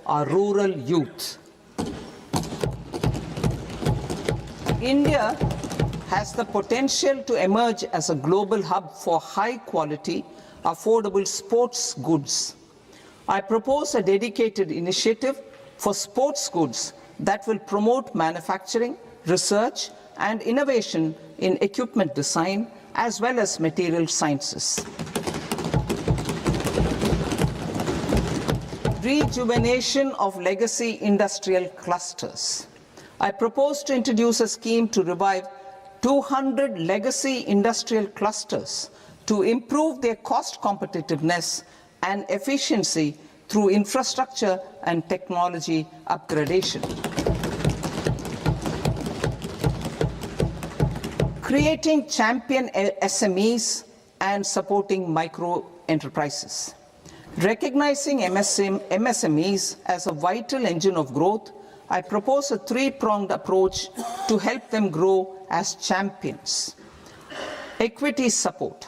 our rural youth. India has the potential to emerge as a global hub for high-quality, affordable sports goods. I propose a dedicated initiative for sports goods that will promote manufacturing, research, and innovation in equipment design, as well as material sciences. Rejuvenation of legacy industrial clusters. I propose to introduce a scheme to revive 200 legacy industrial clusters to improve their cost competitiveness and efficiency through infrastructure and technology upgradation. Creating champion SMEs and supporting micro enterprises. Recognizing MSMEs as a vital engine of growth, I propose a three-pronged approach to help them grow as champions. Equity support.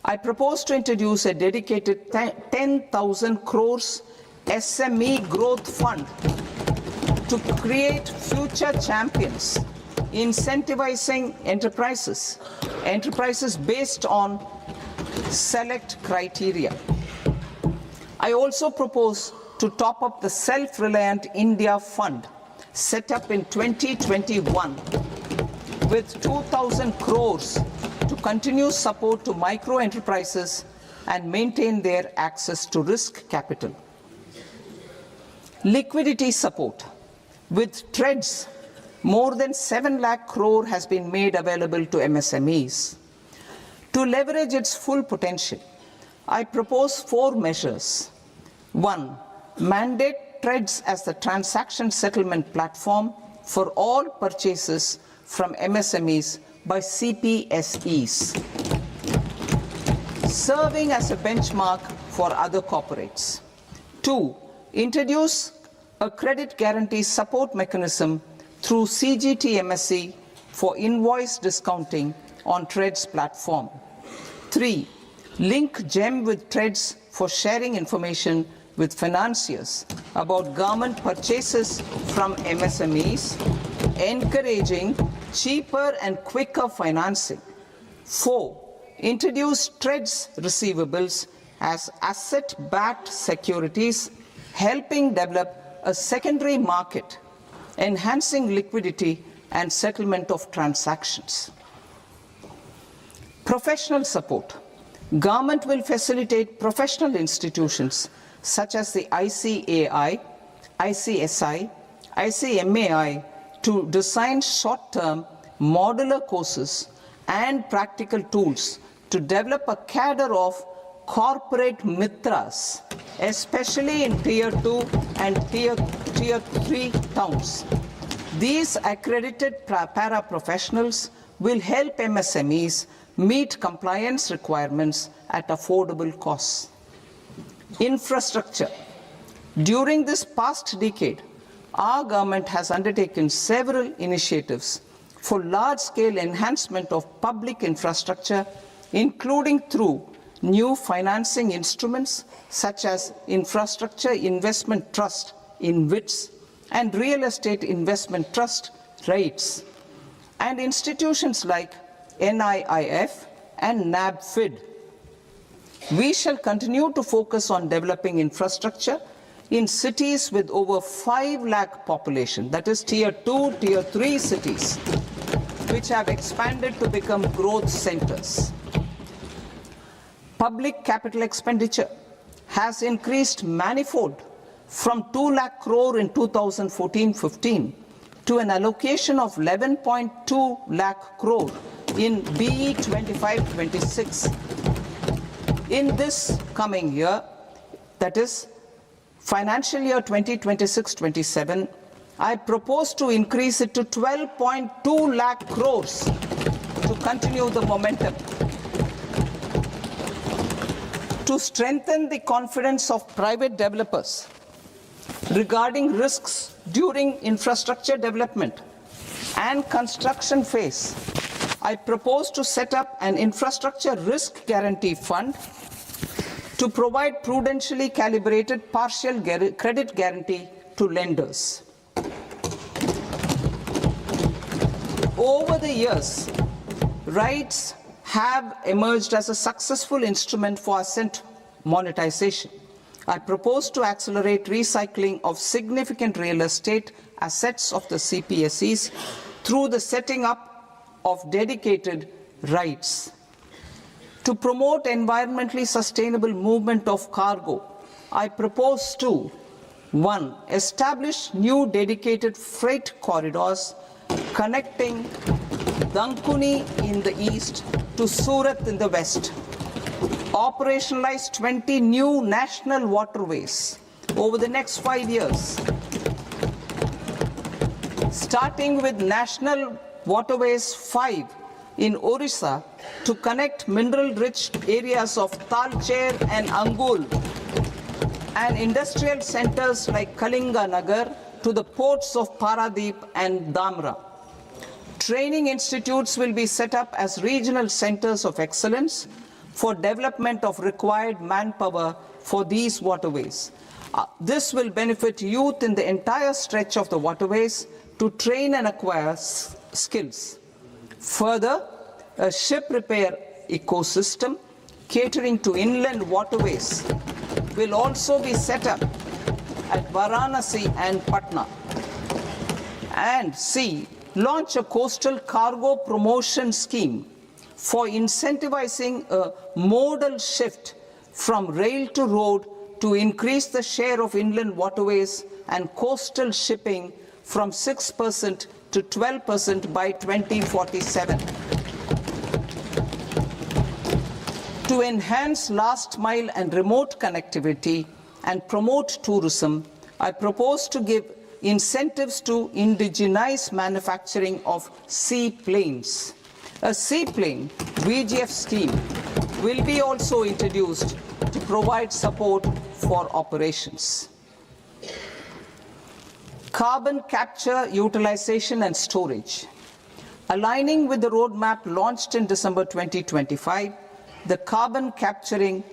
I propose to introduce a dedicated 10,000 crores SME growth fund to create future champions, incentivizing enterprises based on select criteria. I also propose to top up the Self-Reliant India Fund set up in 2021 with 2,000 crores to continue support to micro enterprises and maintain their access to risk capital. Liquidity support. With TREDS, more than 7 lakh crore has been made available to MSMEs. To leverage its full potential, I propose 4 measures. 1. Mandate TREDS as the transaction settlement platform for all purchases from MSMEs by CPSEs, serving as a benchmark for other corporates. 2. Introduce a credit guarantee support mechanism through CGTMSE for invoice discounting on TREDS platform. 3. Link GEM with TREDS for sharing information with financiers about government purchases from MSMEs, encouraging cheaper and quicker financing. 4. Introduce TREDS receivables as asset-backed securities, helping develop a secondary market, enhancing liquidity and settlement of transactions. Professional support. Government will facilitate professional institutions such as the ICAI, ICSI, ICMAI to design short-term modular courses and practical tools to develop a cadre of corporate mitras, especially in Tier 2 and Tier 3 towns. These accredited para-professionals will help MSMEs meet compliance requirements at affordable costs. Infrastructure. During this past decade, our government has undertaken several initiatives for large-scale enhancement of public infrastructure, including through new financing instruments such as Infrastructure Investment Trust (InvITs) and Real Estate Investment Trust (REITs), and institutions like NIIF and NABFID. We shall continue to focus on developing infrastructure in cities with over 5 lakh population, that is Tier 2, Tier 3 cities, which have expanded to become growth centers. Public capital expenditure has increased manifold from 2 lakh crore in 2014-15 to an allocation of 11.2 lakh crore in BE 25-26. In this coming year, that is financial year 2026-27, I propose to increase it to 12.2 lakh crores to continue the momentum. To strengthen the confidence of private developers regarding risks during infrastructure development and construction phase, I propose to set up an infrastructure risk guarantee fund to provide prudentially calibrated partial credit guarantee to lenders. Over the years, rights have emerged as a successful instrument for asset monetization. I propose to accelerate recycling of significant real estate assets of the CPSEs through the setting up of dedicated rights. To promote environmentally sustainable movement of cargo, I propose to 1. Establish new dedicated freight corridors connecting Dankuni in the east to Surat in the west. Operationalize 20 new national waterways over the next 5 years. Starting with National Waterways 5 in Orissa to connect mineral-rich areas of Talcher and Angul and industrial centers like Kalinga Nagar to the ports of Paradeep and Dhamra. Training institutes will be set up as regional centers of excellence for development of required manpower for these waterways. This will benefit youth in the entire stretch of the waterways to train and acquire skills. Further, a ship repair ecosystem catering to inland waterways will also be set up at Varanasi and Patna. And C, launch a coastal cargo promotion scheme for incentivizing a modal shift from rail to road to increase the share of inland waterways and coastal shipping from 6% to 12% by 2047. To enhance last mile and remote connectivity and promote tourism, I propose to give incentives to indigenize manufacturing of seaplanes. A seaplane VGF scheme will be also introduced to provide support for operations. Carbon capture, utilization and storage. Aligning with the roadmap launched in December 2025, the carbon capture,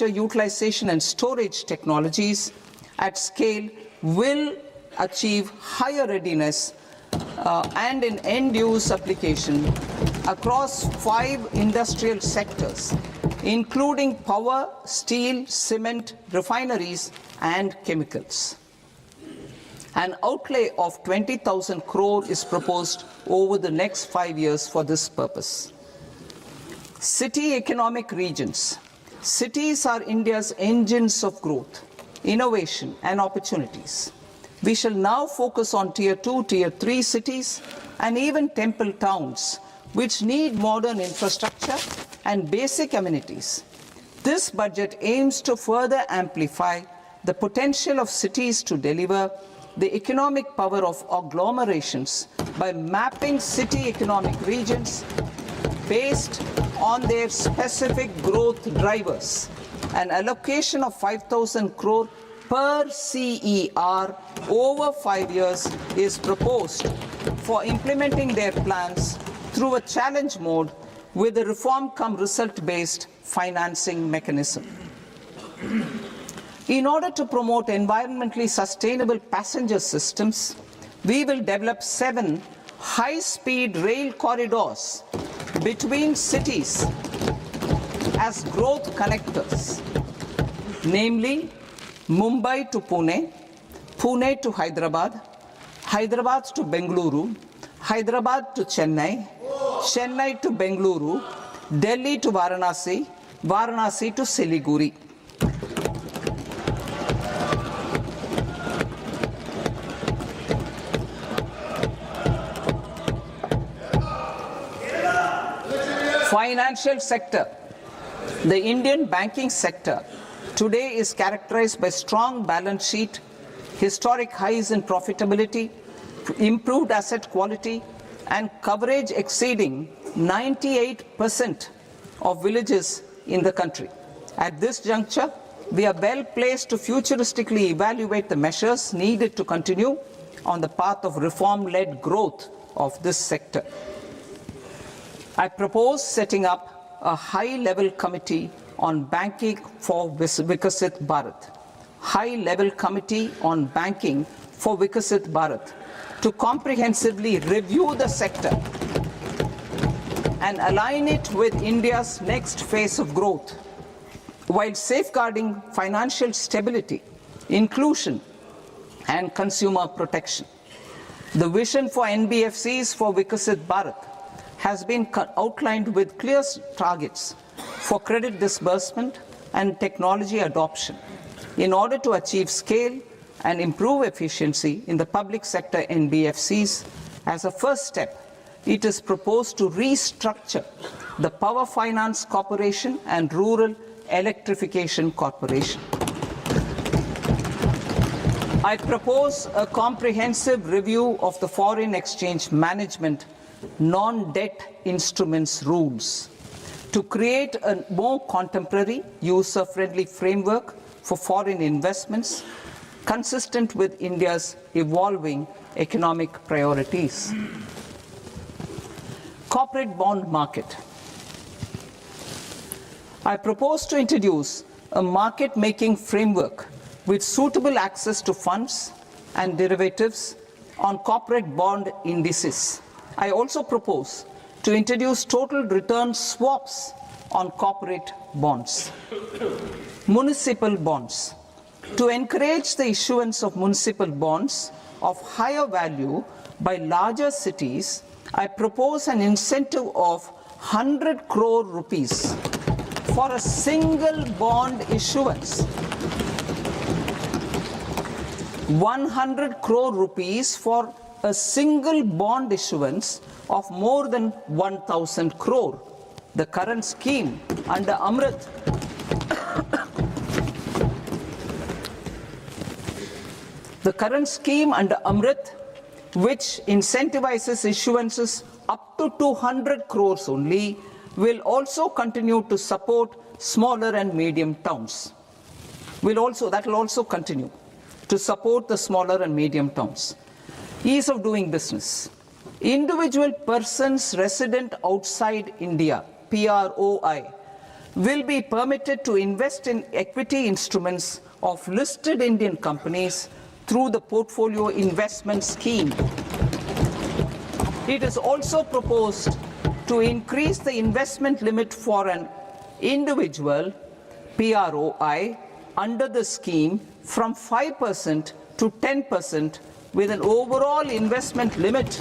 utilization and storage technologies at scale will achieve higher readiness and in end-use application across 5 industrial sectors, including power, steel, cement, refineries, and chemicals. An outlay of 20,000 crore is proposed over the next 5 years for this purpose. City economic regions. Cities are India's engines of growth, innovation, and opportunities. We shall now focus on Tier 2, Tier 3 cities, and even temple towns, which need modern infrastructure and basic amenities. This budget aims to further amplify the potential of cities to deliver the economic power of agglomerations by mapping city economic regions based on their specific growth drivers. An allocation of 5,000 crore per CER over 5 years is proposed for implementing their plans through a challenge mode with a reform-cum-result-based financing mechanism. In order to promote environmentally sustainable passenger systems, we will develop 7 high-speed rail corridors between cities as growth connectors, namely Mumbai to Pune, Pune to Hyderabad, Hyderabad to Bengaluru, Hyderabad to Chennai, Chennai to Bengaluru, Delhi to Varanasi, Varanasi to Siliguri. Financial sector. The Indian banking sector today is characterized by strong balance sheet, historic highs in profitability, improved asset quality, and coverage exceeding 98% of villages in the country. At this juncture, we are well placed to futuristically evaluate the measures needed to continue on the path of reform-led growth of this sector. I propose setting up a high-level committee on Banking for Vikasit Bharat, High-Level Committee on Banking for Vikasit Bharat, to comprehensively review the sector and align it with India's next phase of growth, while safeguarding financial stability, inclusion, and consumer protection. The vision for NBFCs for Vikasit Bharat has been outlined with clear targets for credit disbursement and technology adoption in order to achieve scale and improve efficiency in the public sector NBFCs. As a first step, it is proposed to restructure the Power Finance Corporation and Rural Electrification Corporation. I propose a comprehensive review of the foreign exchange management non-debt instruments rules to create a more contemporary, user-friendly framework for foreign investments consistent with India's evolving economic priorities. Corporate bond market. I propose to introduce a market-making framework with suitable access to funds and derivatives on corporate bond indices. I also propose to introduce total return swaps on corporate bonds. Municipal bonds. To encourage the issuance of municipal bonds of higher value by larger cities, I propose an incentive of 100 crore rupees for a single bond issuance. 100 crore rupees for a single bond issuance of more than 1,000 crore. The current scheme under Amrit which incentivizes issuances up to 200 crores only, will also continue to support smaller and medium towns. That will also continue to support the smaller and medium towns. Ease of doing business. Individual persons resident outside India, PROI, will be permitted to invest in equity instruments of listed Indian companies through the Portfolio Investment Scheme. It is also proposed to increase the investment limit for an individual PROI under the scheme from 5% to 10%, with an overall investment limit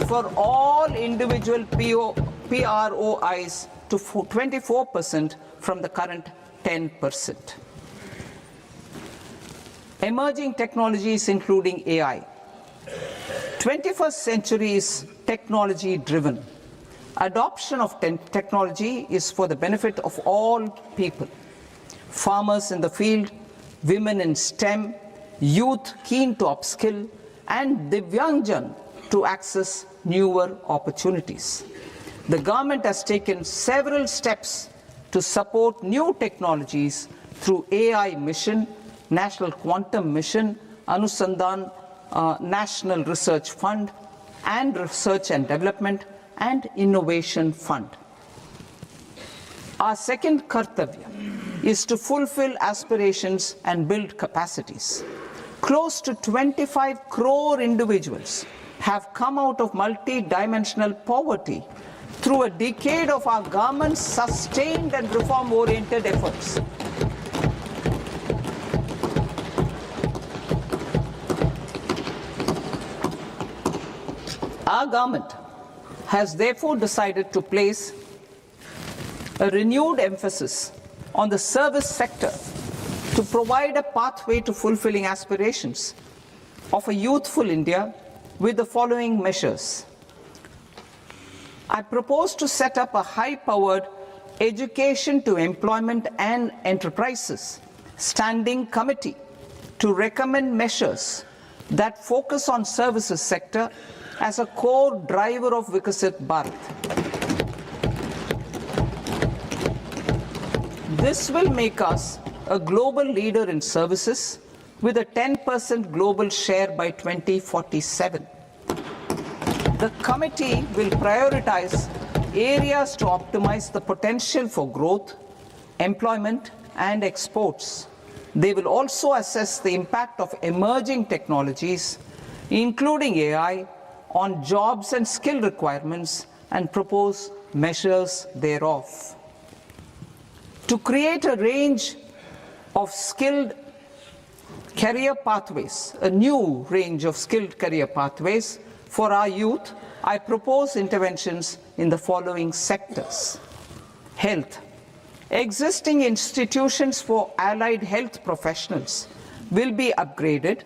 for all individual PROIs to 24% from the current 10%. Emerging technologies including AI. 21st century is technology driven. Adoption of technology is for the benefit of all people. Farmers in the field, women in STEM, youth keen to upskill, and Divyangjan to access newer opportunities. The government has taken several steps to support new technologies through AI Mission, National Quantum Mission, Anusandhan National Research Fund, and Research and Development and Innovation Fund. Our second kartavya is to fulfill aspirations and build capacities. Close to 25 crore individuals have come out of multi-dimensional poverty through a decade of our government's sustained and reform-oriented efforts. Our government has therefore decided to place a renewed emphasis on the service sector to provide a pathway to fulfilling aspirations of a youthful India with the following measures. I propose to set up a high-powered Education to Employment and Enterprises Standing Committee to recommend measures that focus on services sector as a core driver of Vikasit Bharat. This will make us a global leader in services with a 10% global share by 2047. The committee will prioritize areas to optimize the potential for growth, employment, and exports. They will also assess the impact of emerging technologies, including AI, on jobs and skill requirements and propose measures thereof. To create a range of skilled career pathways, a new range of skilled career pathways for our youth, I propose interventions in the following sectors. Health. Existing institutions for allied health professionals will be upgraded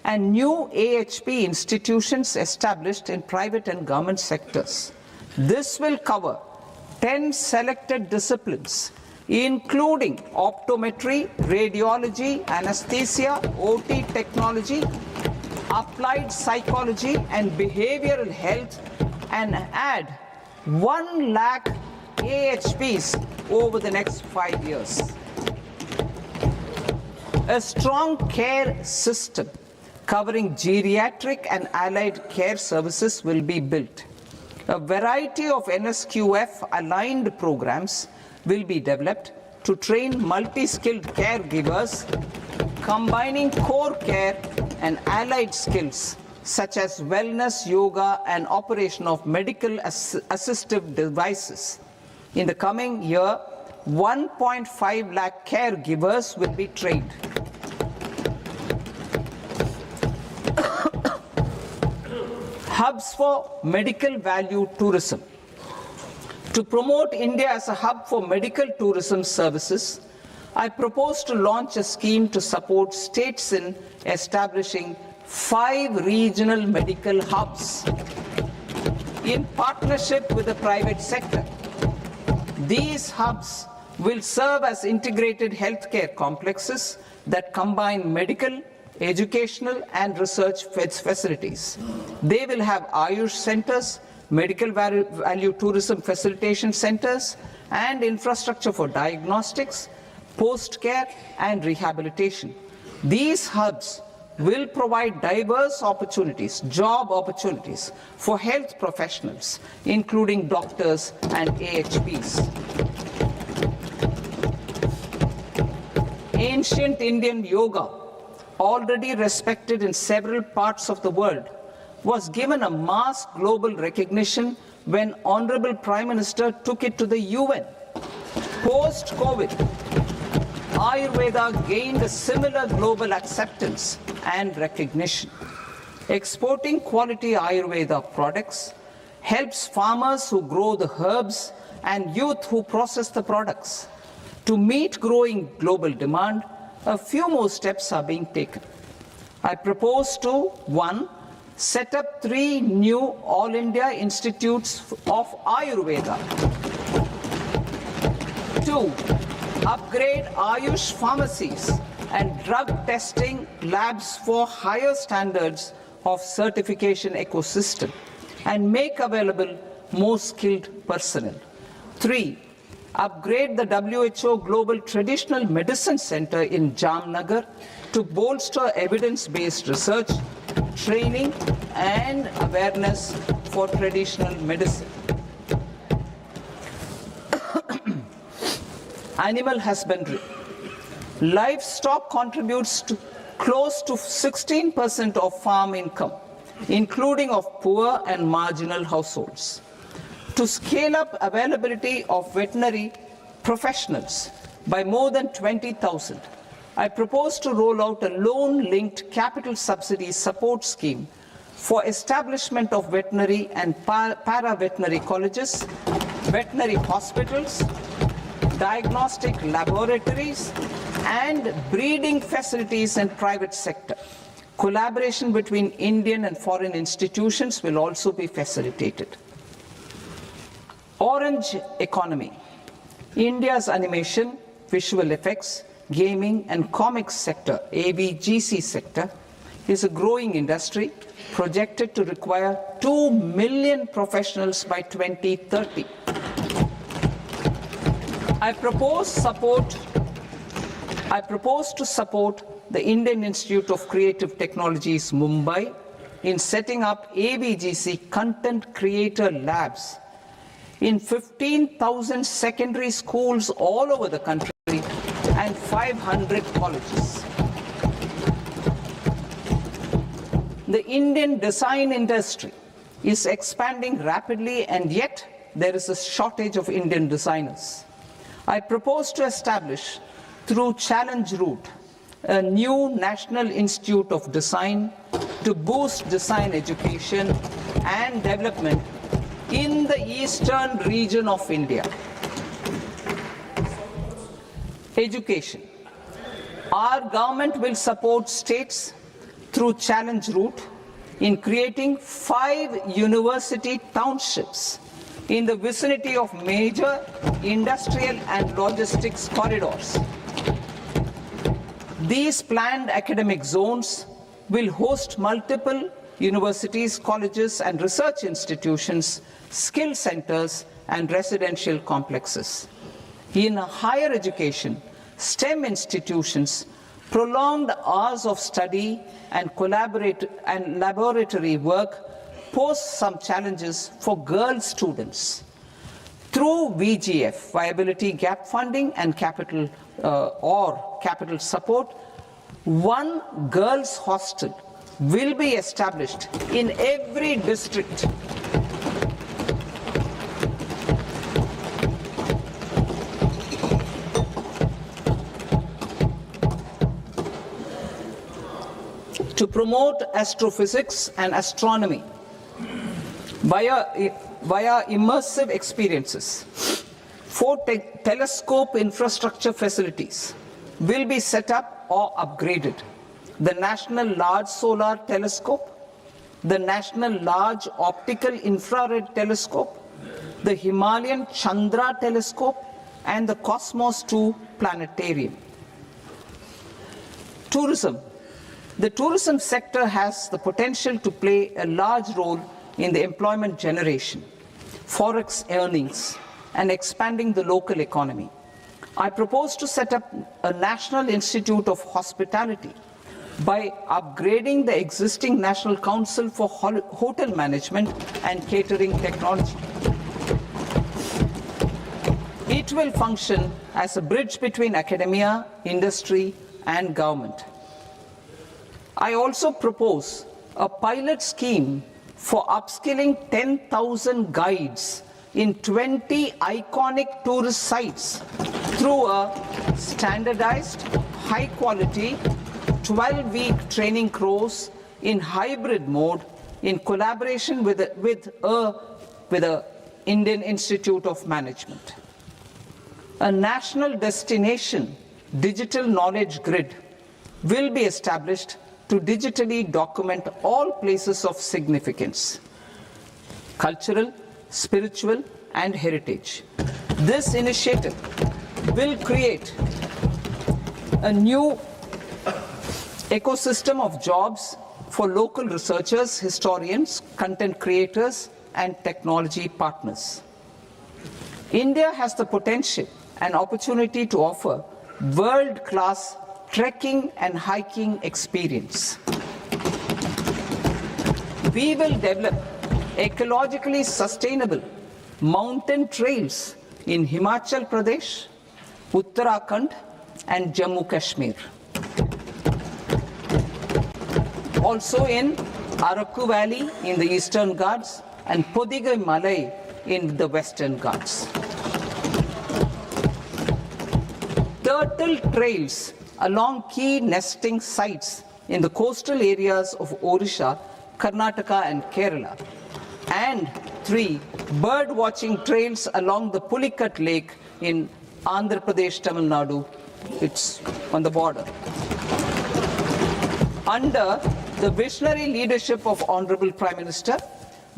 and new AHP institutions established in private and government sectors. This will cover 10 selected disciplines, including optometry, radiology, anesthesia, OT technology, applied psychology, and behavioral health, and add 1 lakh AHPs over the next 5 years. A strong care system covering geriatric and allied care services will be built. A variety of NSQF-aligned programs will be developed to train multi-skilled caregivers, combining core care and allied skills such as wellness, yoga, and operation of medical assistive devices. In the coming year, 1.5 lakh caregivers will be trained. Hubs for medical value tourism. To promote India as a hub for medical tourism services, I propose to launch a scheme to support states in establishing 5 regional medical hubs in partnership with the private sector. These hubs will serve as integrated healthcare complexes that combine medical, educational, and research facilities. They will have Ayush centers, medical value tourism facilitation centers, and infrastructure for diagnostics, post-care, and rehabilitation. These hubs will provide diverse opportunities, job opportunities for health professionals, including doctors and AHPs. Ancient Indian yoga, already respected in several parts of the world, was given a mass global recognition when Honorable Prime Minister took it to the UN. Post-COVID, Ayurveda gained a similar global acceptance and recognition. Exporting quality Ayurveda products helps farmers who grow the herbs and youth who process the products. To meet growing global demand, a few more steps are being taken. I propose to 1. Set up 3 new All India Institutes of Ayurveda. 2. Upgrade Ayush pharmacies and drug testing labs for higher standards of certification ecosystem and make available more skilled personnel. 3. Upgrade the WHO Global Traditional Medicine Center in Jamnagar to bolster evidence-based research, training, and awareness for traditional medicine. Animal husbandry. Livestock contributes to close to 16% of farm income, including of poor and marginal households. To scale up availability of veterinary professionals by more than 20,000, I propose to roll out a loan-linked capital subsidy support scheme for establishment of veterinary and para-veterinary colleges, veterinary hospitals, diagnostic laboratories, and breeding facilities in private sector. Collaboration between Indian and foreign institutions will also be facilitated. Orange economy. India's animation, visual effects, gaming and comics sector, AVGC sector, is a growing industry projected to require 2 million professionals by 2030. I propose to support the Indian Institute of Creative Technologies, Mumbai, in setting up AVGC content creator labs in 15,000 secondary schools all over the country 500 colleges. The Indian design industry is expanding rapidly, and yet there is a shortage of Indian designers. I propose to establish, through Challenge Route, a new National Institute of Design to boost design education and development in the eastern region of India. Education. Our government will support states through Challenge Route in creating 5 university townships in the vicinity of major industrial and logistics corridors. These planned academic zones will host multiple universities, colleges, and research institutions, skill centers, and residential complexes. In higher education, STEM institutions, prolonged hours of study and laboratory work pose some challenges for girl students. Through VGF, Viability Gap Funding and capital support, one girls' hostel will be established in every district. To promote astrophysics and astronomy via immersive experiences, 4 telescope infrastructure facilities will be set up or upgraded. The National Large Solar Telescope, the National Large Optical Infrared Telescope, the Himalayan Chandra Telescope, and the Cosmos 2 Planetarium. Tourism. The tourism sector has the potential to play a large role in the employment generation, forex earnings, and expanding the local economy. I propose to set up a National Institute of Hospitality by upgrading the existing National Council for Hotel Management and Catering Technology. It will function as a bridge between academia, industry, and government. I also propose a pilot scheme for upskilling 10,000 guides in 20 iconic tourist sites through a standardized, high-quality, 12-week training course in hybrid mode in collaboration with the Indian Institute of Management. A national destination digital knowledge grid will be established to digitally document all places of significance, cultural, spiritual, and heritage. This initiative will create a new ecosystem of jobs for local researchers, historians, content creators, and technology partners. India has the potential and opportunity to offer world-class trekking and hiking experience. We will develop ecologically sustainable mountain trails in Himachal Pradesh, Uttarakhand, and Jammu Kashmir. Also in Araku Valley in the Eastern Ghats and Podigai Malai in the Western Ghats. Turtle trails along key nesting sites in the coastal areas of Odisha, Karnataka, and Kerala. And 3 bird watching trails along the Pulikat Lake in Andhra Pradesh, Tamil Nadu. It's on the border. Under the visionary leadership of Honorable Prime Minister,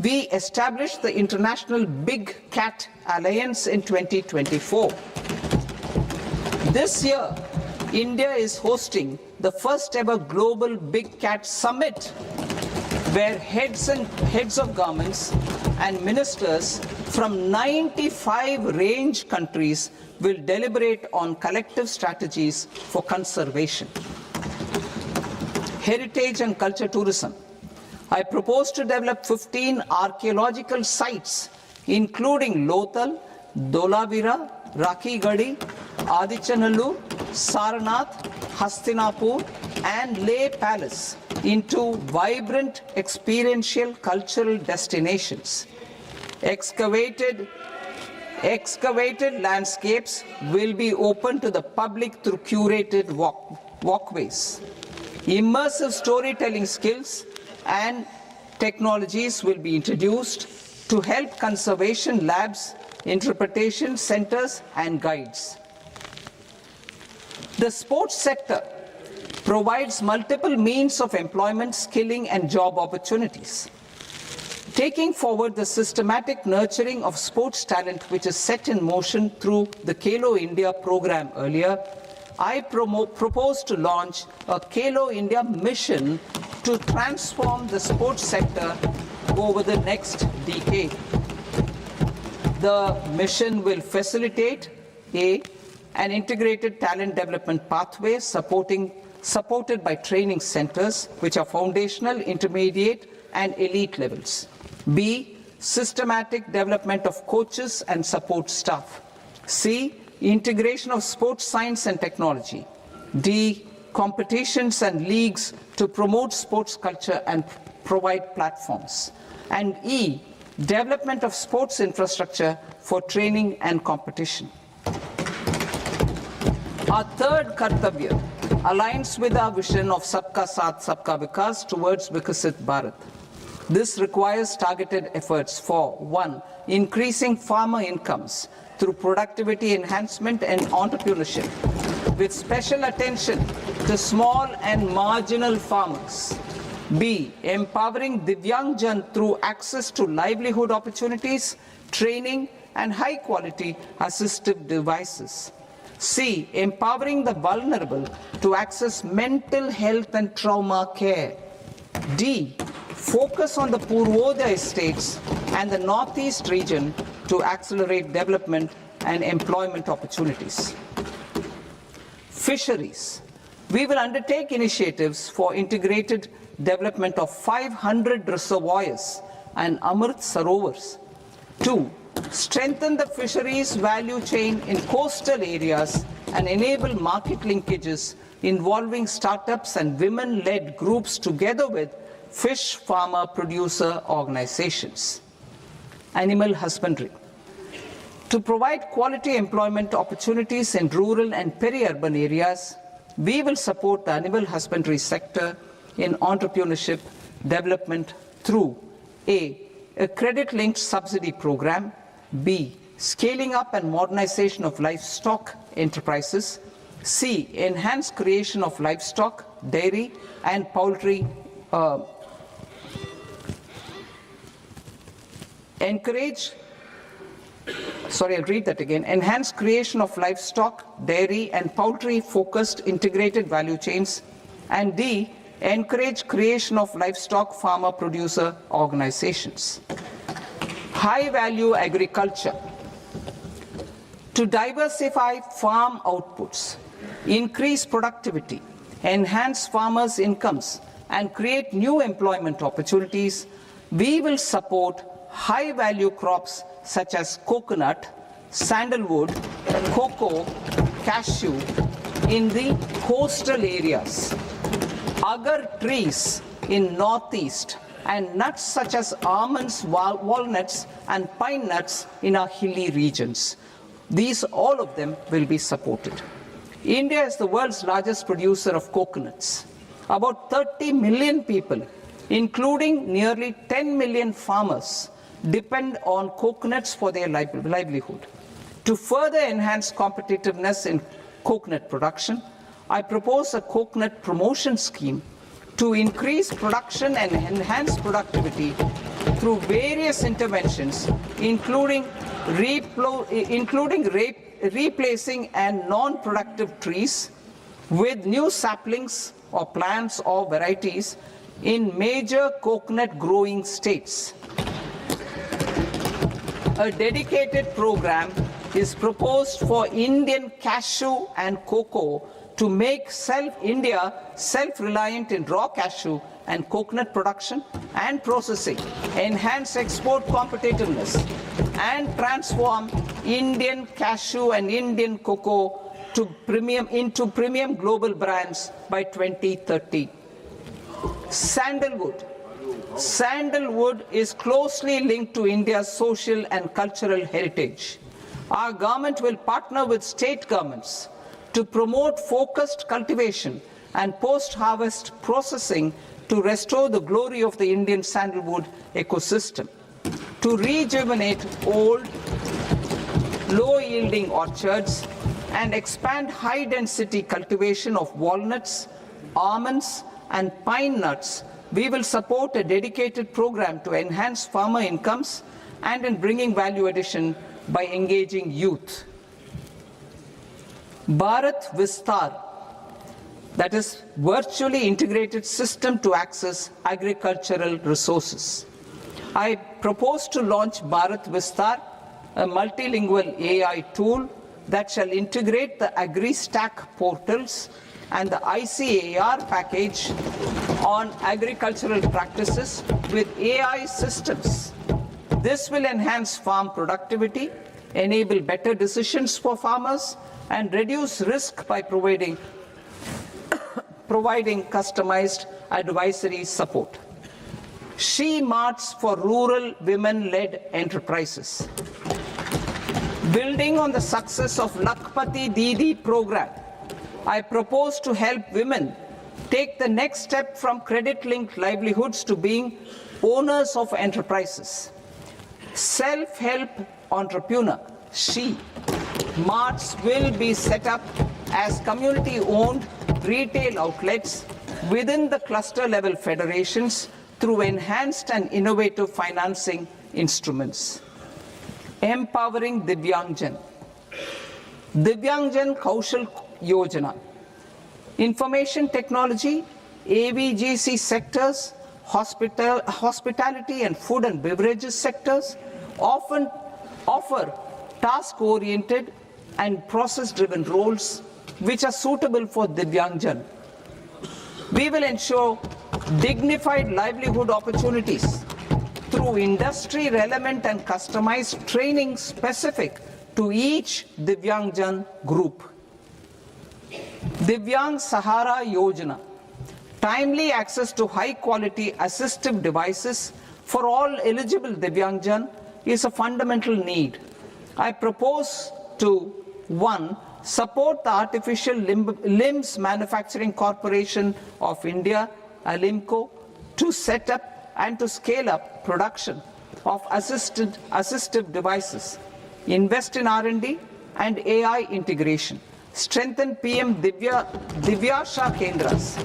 we established the International Big Cat Alliance in 2024. This year, India is hosting the first ever Global Big Cat Summit, where heads of governments and ministers from 95 range countries will deliberate on collective strategies for conservation. Heritage and culture tourism. I propose to develop 15 archaeological sites, including Lothal, Dolavira, Rakhi Gadi, Adichanallur, Sarnath, Hastinapur, and Leh Palace into vibrant experiential cultural destinations. Excavated landscapes will be open to the public through curated walkways. Immersive storytelling skills and technologies will be introduced to help conservation labs, interpretation centers, and guides. The sports sector provides multiple means of employment, skilling, and job opportunities. Taking forward the systematic nurturing of sports talent which is set in motion through the Khelo India program earlier, I propose to launch a Khelo India mission to transform the sports sector over the next decade. The mission will facilitate an integrated talent development pathway supported by training centers which are foundational, intermediate, and elite levels. B, systematic development of coaches and support staff. C, integration of sports science and technology. D, competitions and leagues to promote sports culture and provide platforms. And E, development of sports infrastructure for training and competition. Our third Kartavya aligns with our vision of Sabka Saath, Sabka Vikas towards Vikasit Bharat. This requires targeted efforts for 1. Increasing farmer incomes through productivity enhancement and entrepreneurship, with special attention to small and marginal farmers. B. Empowering Divyangjan through access to livelihood opportunities, training, and high-quality assistive devices. C. Empowering the vulnerable to access mental health and trauma care. D. Focus on the Purvodaya states and the Northeast region to accelerate development and employment opportunities. Fisheries. We will undertake initiatives for integrated development of 500 reservoirs and Amrit Sarovars. 2. Strengthen the fisheries value chain in coastal areas and enable market linkages involving startups and women-led groups together with fish farmer producer organizations. Animal husbandry. To provide quality employment opportunities in rural and peri-urban areas, we will support the animal husbandry sector in entrepreneurship development through A. A credit-linked subsidy program. B. Scaling up and modernization of livestock enterprises. C. Enhanced creation of livestock, dairy, and poultry. Enhanced creation of livestock, dairy, and poultry-focused integrated value chains. And D. Encourage creation of livestock farmer-producer organizations. High-value agriculture. To diversify farm outputs, increase productivity, enhance farmers' incomes, and create new employment opportunities, we will support high-value crops such as coconut, sandalwood, cocoa, cashew in the coastal areas, agar trees in northeast, and nuts such as almonds, walnuts, and pine nuts in our hilly regions. All of them will be supported. India is the world's largest producer of coconuts. About 30 million people, including nearly 10 million farmers, depend on coconuts for their livelihood. To further enhance competitiveness in coconut production, I propose a coconut promotion scheme to increase production and enhance productivity through various interventions, including replacing and non-productive trees with new saplings or plants or varieties in major coconut growing states. A dedicated program is proposed for Indian cashew and cocoa to make India self-reliant in raw cashew and coconut production and processing, enhance export competitiveness, and transform Indian cashew and Indian cocoa into premium global brands by 2030. Sandalwood. Sandalwood is closely linked to India's social and cultural heritage. Our government will partner with state governments to promote focused cultivation and post-harvest processing to restore the glory of the Indian sandalwood ecosystem, to rejuvenate old, low-yielding orchards and expand high-density cultivation of walnuts, almonds, and pine nuts. We will support a dedicated program to enhance farmer incomes and in bringing value addition by engaging youth. Bharat Vistar, that is virtually integrated system to access agricultural resources. I propose to launch Bharat Vistar, a multilingual AI tool that shall integrate the AgriStack portals and the ICAR package on agricultural practices with AI systems. This will enhance farm productivity, enable better decisions for farmers, and reduce risk by providing customized advisory support. She Marts for rural women-led enterprises. Building on the success of Lakpati Didi program, I propose to help women take the next step from credit-linked livelihoods to being owners of enterprises. Self-help entrepreneur, She Marts will be set up as community-owned retail outlets within the cluster-level federations through enhanced and innovative financing instruments. Empowering Divyangjan. Divyangjan Kaushal Yojana. Information technology, AVGC sectors, hospitality and food and beverages sectors often offer task-oriented and process-driven roles which are suitable for Divyangjan. We will ensure dignified livelihood opportunities through industry-relevant and customized training specific to each Divyangjan group. Divyang Sahara Yojana. Timely access to high-quality assistive devices for all eligible Divyangjan is a fundamental need. I propose to 1. Support the Artificial Limbs Manufacturing Corporation of India, Alimco, to set up and to scale up production of assistive devices, invest in R&D and AI integration, strengthen PM Divyasha Kendras,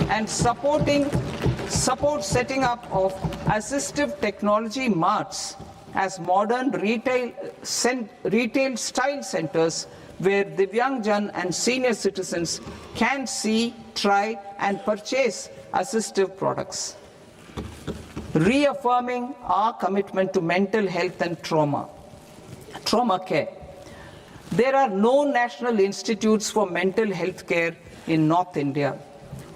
and support setting up of assistive technology marts as modern retail style centers where Divyangjan and senior citizens can see, try and purchase assistive products. Reaffirming our commitment to mental health and trauma care. There are no national institutes for mental health care in North India.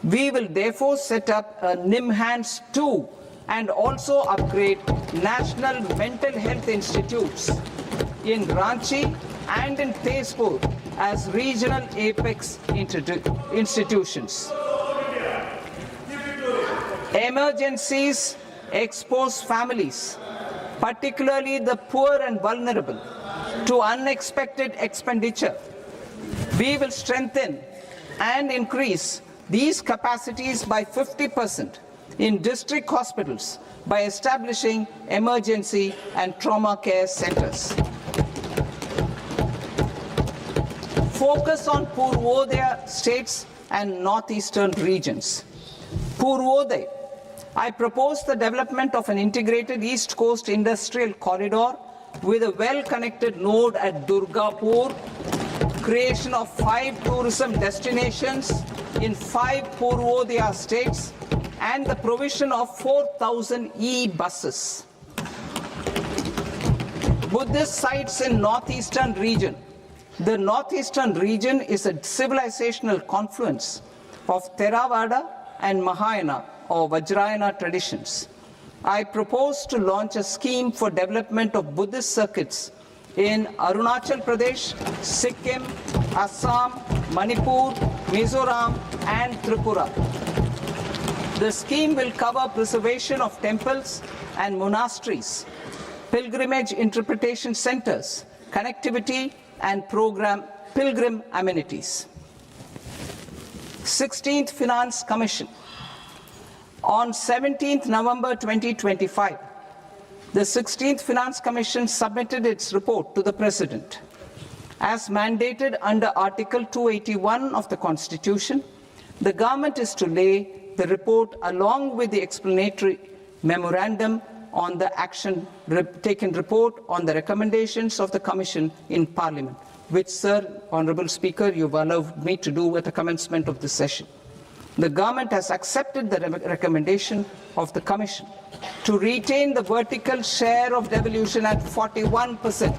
We will therefore set up a NIMHANS 2 and also upgrade national mental health institutes in Ranchi and in Tezpur as regional apex institutions. Emergencies expose families, particularly the poor and vulnerable, to unexpected expenditure. We will strengthen and increase these capacities by 50% in district hospitals by establishing emergency and trauma care centers. Focus on Purvodaya states and northeastern regions. Purvodaya. I propose the development of an integrated East Coast industrial corridor with a well-connected node at Durgapur, creation of 5 tourism destinations in 5 Purvodaya states, and the provision of 4,000 e-buses. Buddhist sites in northeastern region. The northeastern region is a civilizational confluence of Theravada and Mahayana or Vajrayana traditions. I propose to launch a scheme for development of Buddhist circuits in Arunachal Pradesh, Sikkim, Assam, Manipur, Mizoram, and Tripura. The scheme will cover preservation of temples and monasteries, pilgrimage interpretation centers, connectivity, and pilgrim amenities. 16th Finance Commission. On 17th November 2025, the 16th Finance Commission submitted its report to the President. As mandated under Article 281 of the Constitution, the government is to lay the report along with the explanatory memorandum on the action taken report on the recommendations of the Commission in Parliament, which, Sir, Honourable Speaker, you've allowed me to do at the commencement of this session. The government has accepted the recommendation of the Commission to retain the vertical share of devolution at 41%.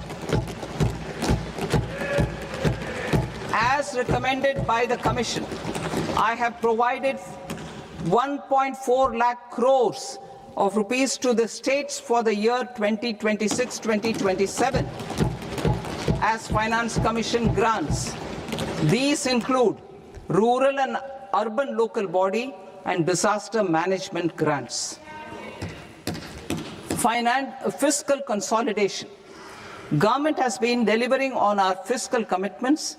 As recommended by the Commission, I have provided 1.4 lakh crores of rupees to the states for the year 2026-2027 as Finance Commission grants. These include rural and urban local body and disaster management grants. Fiscal consolidation. Government has been delivering on our fiscal commitments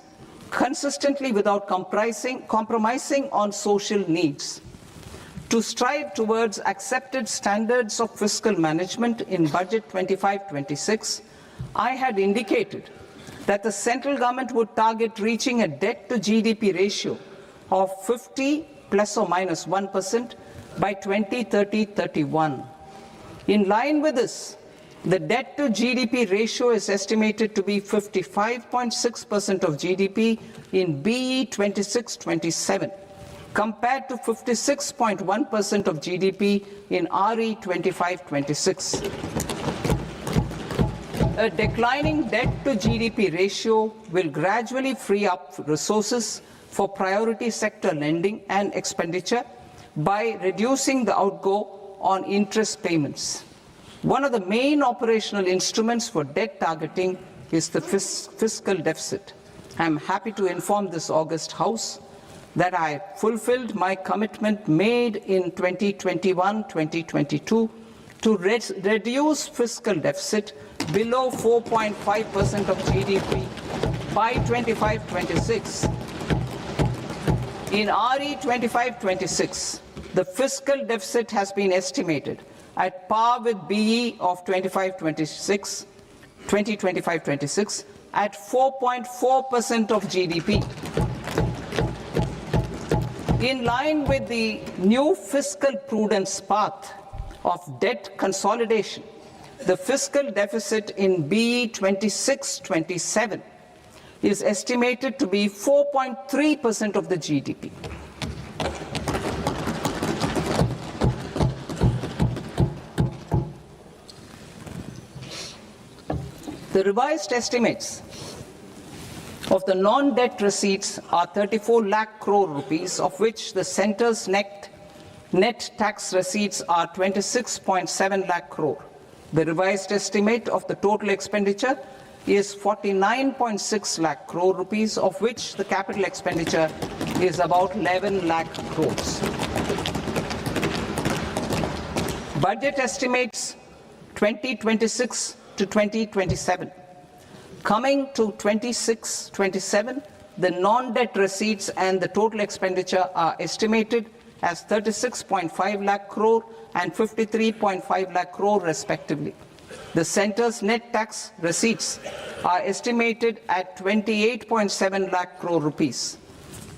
consistently without compromising on social needs. To strive towards accepted standards of fiscal management in Budget 25-26, I had indicated that the central government would target reaching a debt-to-GDP ratio of 50 plus or minus 1% by 2030-31. In line with this, the debt-to-GDP ratio is estimated to be 55.6% of GDP in BE 26-27. compared to 56.1% of GDP in RE 25-26. A declining debt-to-GDP ratio will gradually free up resources for priority sector lending and expenditure by reducing the outgo on interest payments. One of the main operational instruments for debt targeting is the fiscal deficit. I am happy to inform this august House that I fulfilled my commitment made in 2021-2022 to reduce fiscal deficit below 4.5% of GDP by 25-26. In RE 25-26, the fiscal deficit has been estimated at par with BE of 2025-26 at 4.4% of GDP. In line with the new fiscal prudence path of debt consolidation, the fiscal deficit in BE 26-27 is estimated to be 4.3% of the GDP. The revised estimates of the non-debt receipts are 34 lakh crore rupees, of which the centre's net tax receipts are 26.7 lakh crore. The revised estimate of the total expenditure is 49.6 lakh crore rupees, of which the capital expenditure is about 11 lakh crores. Budget estimates 2026 to 2027. Coming to 26-27, the non-debt receipts and the total expenditure are estimated as 36.5 lakh crore and 53.5 lakh crore respectively. The centre's net tax receipts are estimated at 28.7 lakh crore rupees.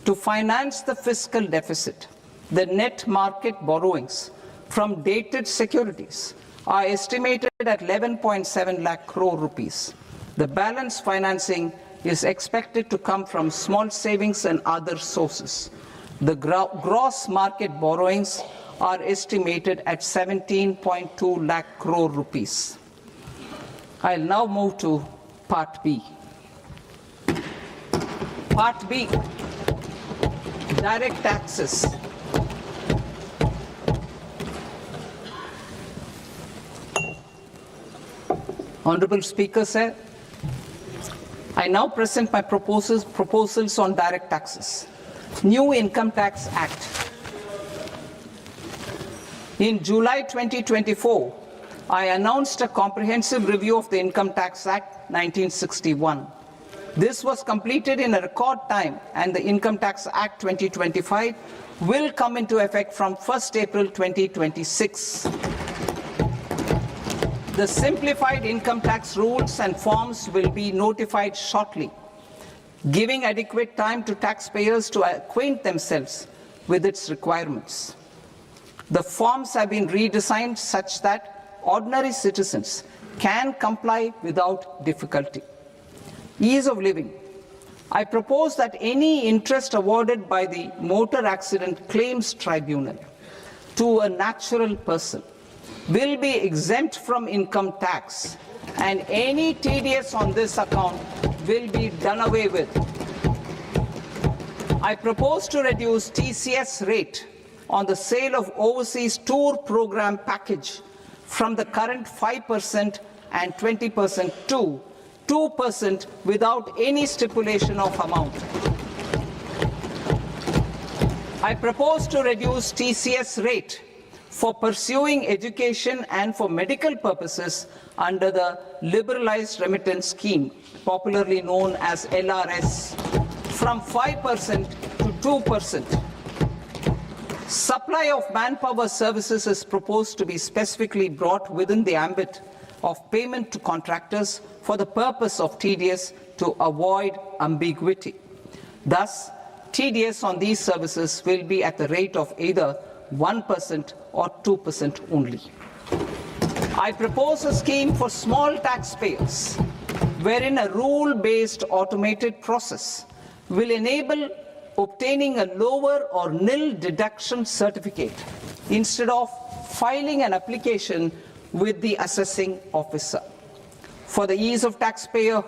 To finance the fiscal deficit, the net market borrowings from dated securities are estimated at 11.7 lakh crore rupees. The balance financing is expected to come from small savings and other sources. The gross market borrowings are estimated at 17.2 lakh crore rupees. I'll now move to Part B. Part B, direct taxes. Honorable Speaker, sir, I now present my proposals on direct taxes. New Income Tax Act. In July 2024, I announced a comprehensive review of the Income Tax Act 1961. This was completed in a record time, and the Income Tax Act 2025 will come into effect from 1st April 2026. The simplified income tax rules and forms will be notified shortly, giving adequate time to taxpayers to acquaint themselves with its requirements. The forms have been redesigned such that ordinary citizens can comply without difficulty. Ease of living. I propose that any interest awarded by the Motor Accident Claims Tribunal to a natural person will be exempt from income tax, and any TDS on this account will be done away with. I propose to reduce TCS rate on the sale of overseas tour program package from the current 5% and 20% to 2% without any stipulation of amount. I propose to reduce TCS rate for pursuing education and for medical purposes under the Liberalized Remittance Scheme, popularly known as LRS, from 5% to 2%. Supply of manpower services is proposed to be specifically brought within the ambit of payment to contractors for the purpose of TDS to avoid ambiguity. Thus, TDS on these services will be at the rate of either 1% or 2% only. I propose a scheme for small taxpayers, wherein a rule-based automated process will enable obtaining a lower or nil deduction certificate instead of filing an application with the assessing officer. For the ease of taxpayer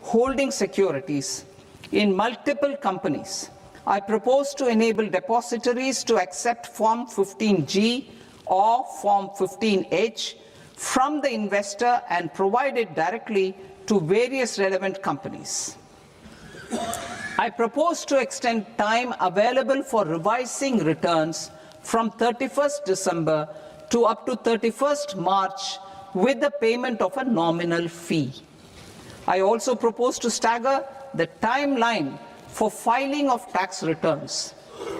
holding securities in multiple companies, I propose to enable depositories to accept Form 15G or Form 15H from the investor and provide it directly to various relevant companies. I propose to extend time available for revising returns from 31st December to up to 31st March with the payment of a nominal fee. I also propose to stagger the timeline for filing of tax returns.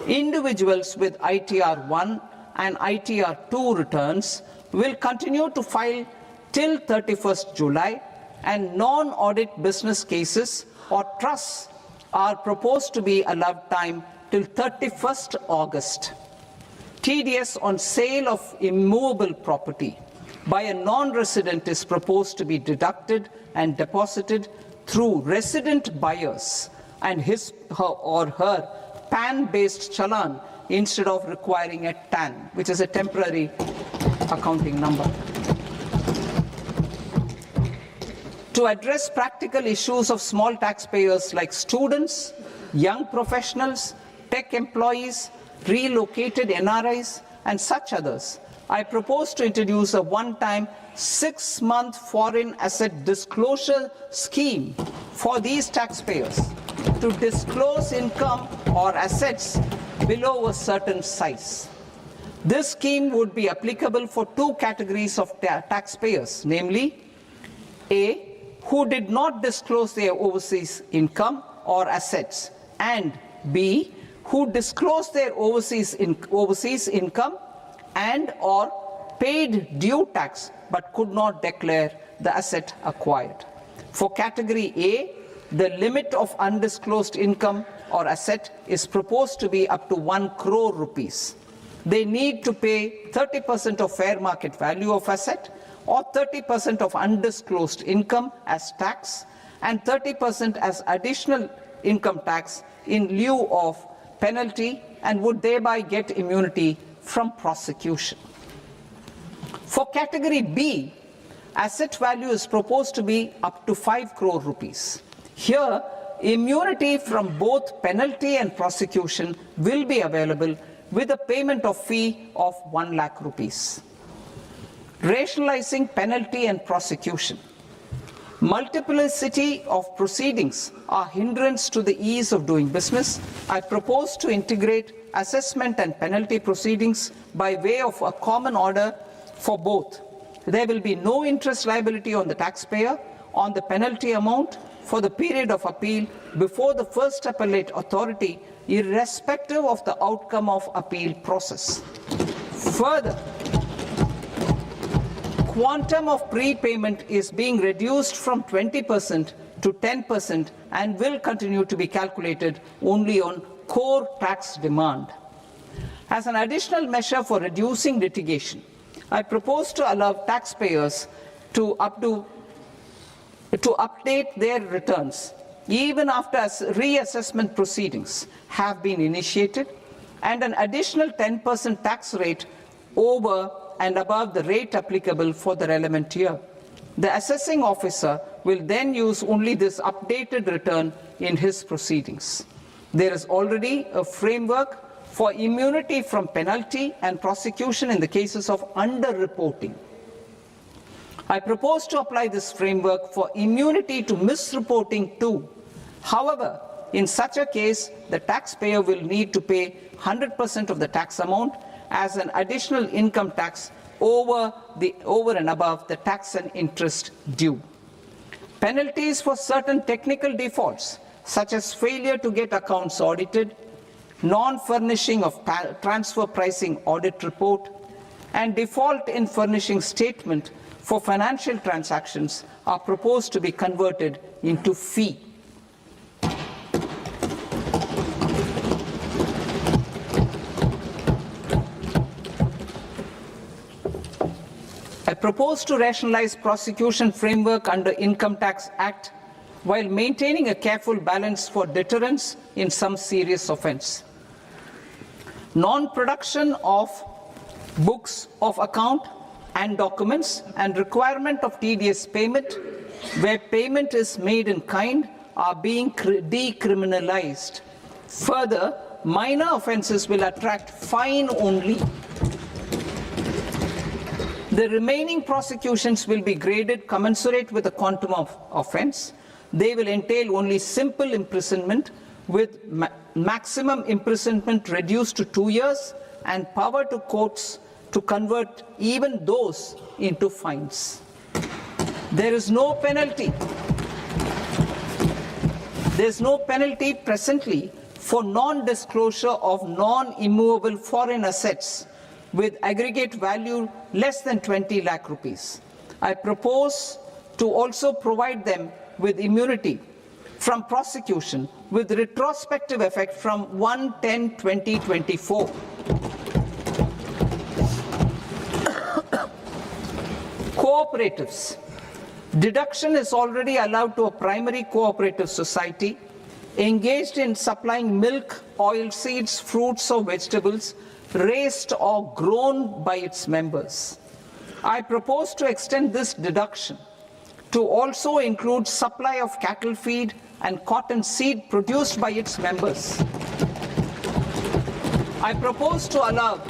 Individuals with ITR 1 and ITR 2 returns will continue to file till 31st July, and non-audit business cases or trusts are proposed to be allowed time till 31st August. TDS on sale of immovable property by a non-resident is proposed to be deducted and deposited through resident buyers and his or her PAN-based challan instead of requiring a TAN, which is a temporary accounting number. To address practical issues of small taxpayers like students, young professionals, tech employees, relocated NRIs, and such others, I propose to introduce a one-time 6-month foreign asset disclosure scheme for these taxpayers to disclose income or assets below a certain size. This scheme would be applicable for two categories of taxpayers, namely, A, who did not disclose their overseas income or assets, and B, who disclosed their overseas income and or paid due tax but could not declare the asset acquired. For category A, the limit of undisclosed income or asset is proposed to be up to 1 crore rupees. They need to pay 30% of fair market value of asset or 30% of undisclosed income as tax and 30% as additional income tax in lieu of penalty, and would thereby get immunity from prosecution. For category B, asset value is proposed to be up to 5 crore rupees. Here, immunity from both penalty and prosecution will be available with a payment of fee of 1 lakh rupees. Rationalizing penalty and prosecution. Multiplicity of proceedings are hindrance to the ease of doing business. I propose to integrate assessment and penalty proceedings by way of a common order for both. There will be no interest liability on the taxpayer on the penalty amount for the period of appeal before the first appellate authority, irrespective of the outcome of appeal process. Further, quantum of prepayment is being reduced from 20% to 10% and will continue to be calculated only on core tax demand. As an additional measure for reducing litigation, I propose to allow taxpayers to update their returns even after reassessment proceedings have been initiated, and an additional 10% tax rate over and above the rate applicable for the relevant year. The assessing officer will then use only this updated return in his proceedings. There is already a framework for immunity from penalty and prosecution in the cases of underreporting. I propose to apply this framework for immunity to misreporting too. However, in such a case, the taxpayer will need to pay 100% of the tax amount as an additional income tax over and above the tax and interest due. Penalties for certain technical defaults, such as failure to get accounts audited, non-furnishing of transfer pricing audit report, and default in furnishing statement for financial transactions are proposed to be converted into fee. I propose to rationalize prosecution framework under Income Tax Act while maintaining a careful balance for deterrence in some serious offence. Non-production of books of account and documents and requirement of TDS payment where payment is made in kind are being decriminalized. Further, minor offences will attract fine only. The remaining prosecutions will be graded commensurate with the quantum of offence. They will entail only simple imprisonment with maximum imprisonment reduced to 2 years and power to courts to convert even those into fines. There is no penalty. There is no penalty presently for non-disclosure of non-immovable foreign assets with aggregate value less than 20 lakh rupees. I propose to also provide them with immunity from prosecution with retrospective effect from 1/10/2024. Cooperatives. Deduction is already allowed to a primary cooperative society engaged in supplying milk, oilseeds, fruits or vegetables raised or grown by its members. I propose to extend this deduction to also include supply of cattle feed and cotton seed produced by its members. I propose to allow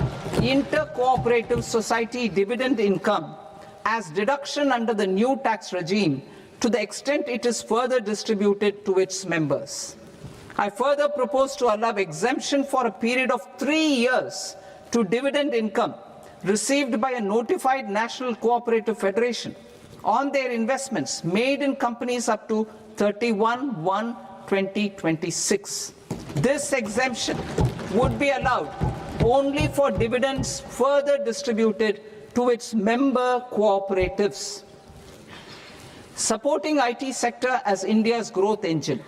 inter-cooperative society dividend income as deduction under the new tax regime to the extent it is further distributed to its members. I further propose to allow exemption for a period of 3 years to dividend income received by a notified national cooperative federation on their investments made in companies up to 31/1/2026. This exemption would be allowed only for dividends further distributed to its member cooperatives. Supporting IT sector as India's growth engine.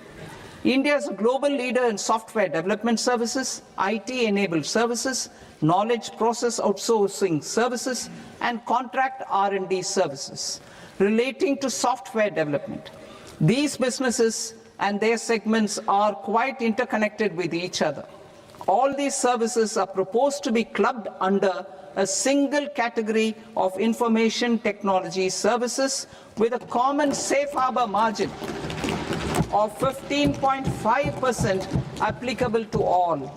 India is a global leader in software development services, IT-enabled services, knowledge process outsourcing services, and contract R&D services relating to software development. These businesses and their segments are quite interconnected with each other. All these services are proposed to be clubbed under a single category of information technology services with a common safe harbor margin of 15.5% applicable to all.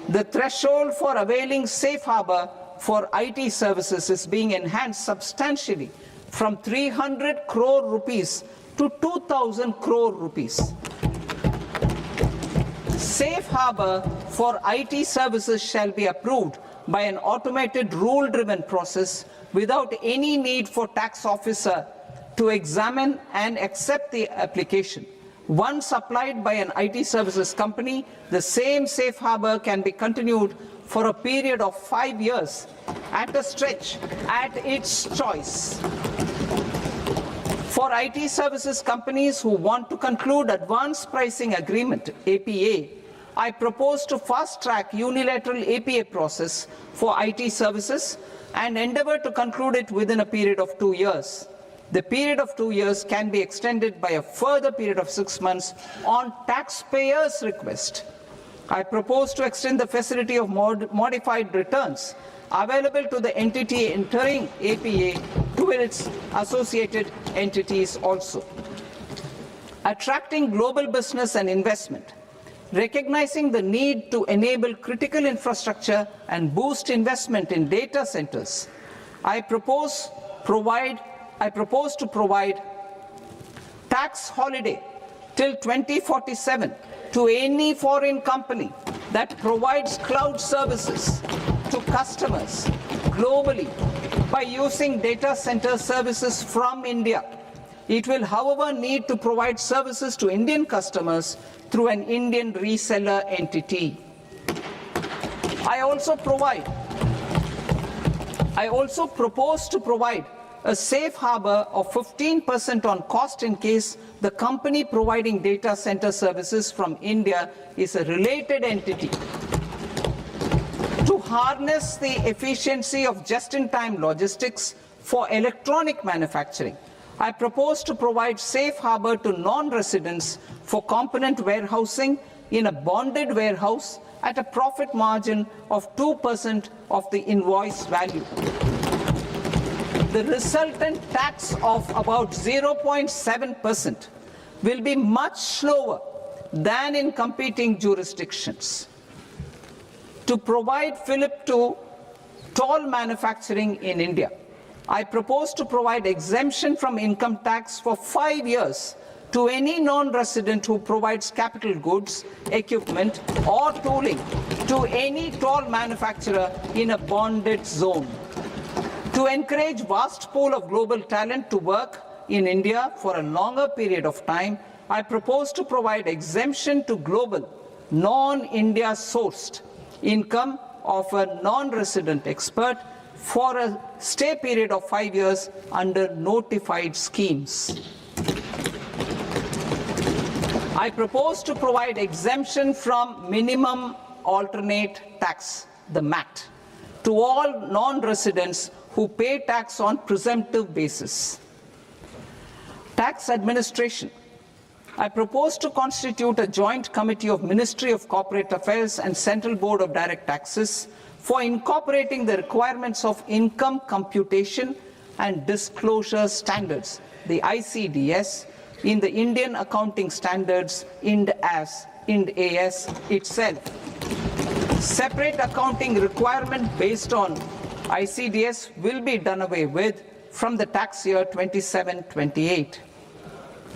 The threshold for availing safe harbor for IT services is being enhanced substantially from 300 crore rupees to 2,000 crore rupees. Safe harbor for IT services shall be approved by an automated rule-driven process without any need for tax officer to examine and accept the application. Once applied by an IT services company, the same safe harbor can be continued for a period of 5 years at a stretch at its choice. For IT services companies who want to conclude advanced pricing agreement, APA, I propose to fast-track unilateral APA process for IT services and endeavor to conclude it within a period of 2 years. The period of 2 years can be extended by a further period of 6 months on taxpayers' request. I propose to extend the facility of modified returns available to the entity entering APA to its associated entities also. Attracting global business and investment. Recognizing the need to enable critical infrastructure and boost investment in data centers, I propose to provide tax holiday till 2047 to any foreign company that provides cloud services to customers globally by using data center services from India. It will, however, need to provide services to Indian customers through an Indian reseller entity. I also propose to provide a safe harbor of 15% on cost in case the company providing data center services from India is a related entity. To harness the efficiency of just-in-time logistics for electronic manufacturing, I propose to provide safe harbor to non-residents for component warehousing in a bonded warehouse at a profit margin of 2% of the invoice value. The resultant tax of about 0.7% will be much lower than in competing jurisdictions. To provide fillip to toll manufacturing in India, I propose to provide exemption from income tax for 5 years to any non-resident who provides capital goods, equipment, or tooling to any toll manufacturer in a bonded zone. To encourage vast pool of global talent to work in India for a longer period of time, I propose to provide exemption to global, non-India sourced income of a non-resident expert for a stay period of 5 years under notified schemes. I propose to provide exemption from minimum alternate tax, the MAT, to all non-residents who pay tax on presumptive basis. Tax administration. I propose to constitute a joint committee of Ministry of Corporate Affairs and Central Board of Direct Taxes for incorporating the requirements of income computation and disclosure standards, the ICDS, in the Indian Accounting Standards, IND AS itself. Separate accounting requirement based on ICDS will be done away with from the tax year 27-28.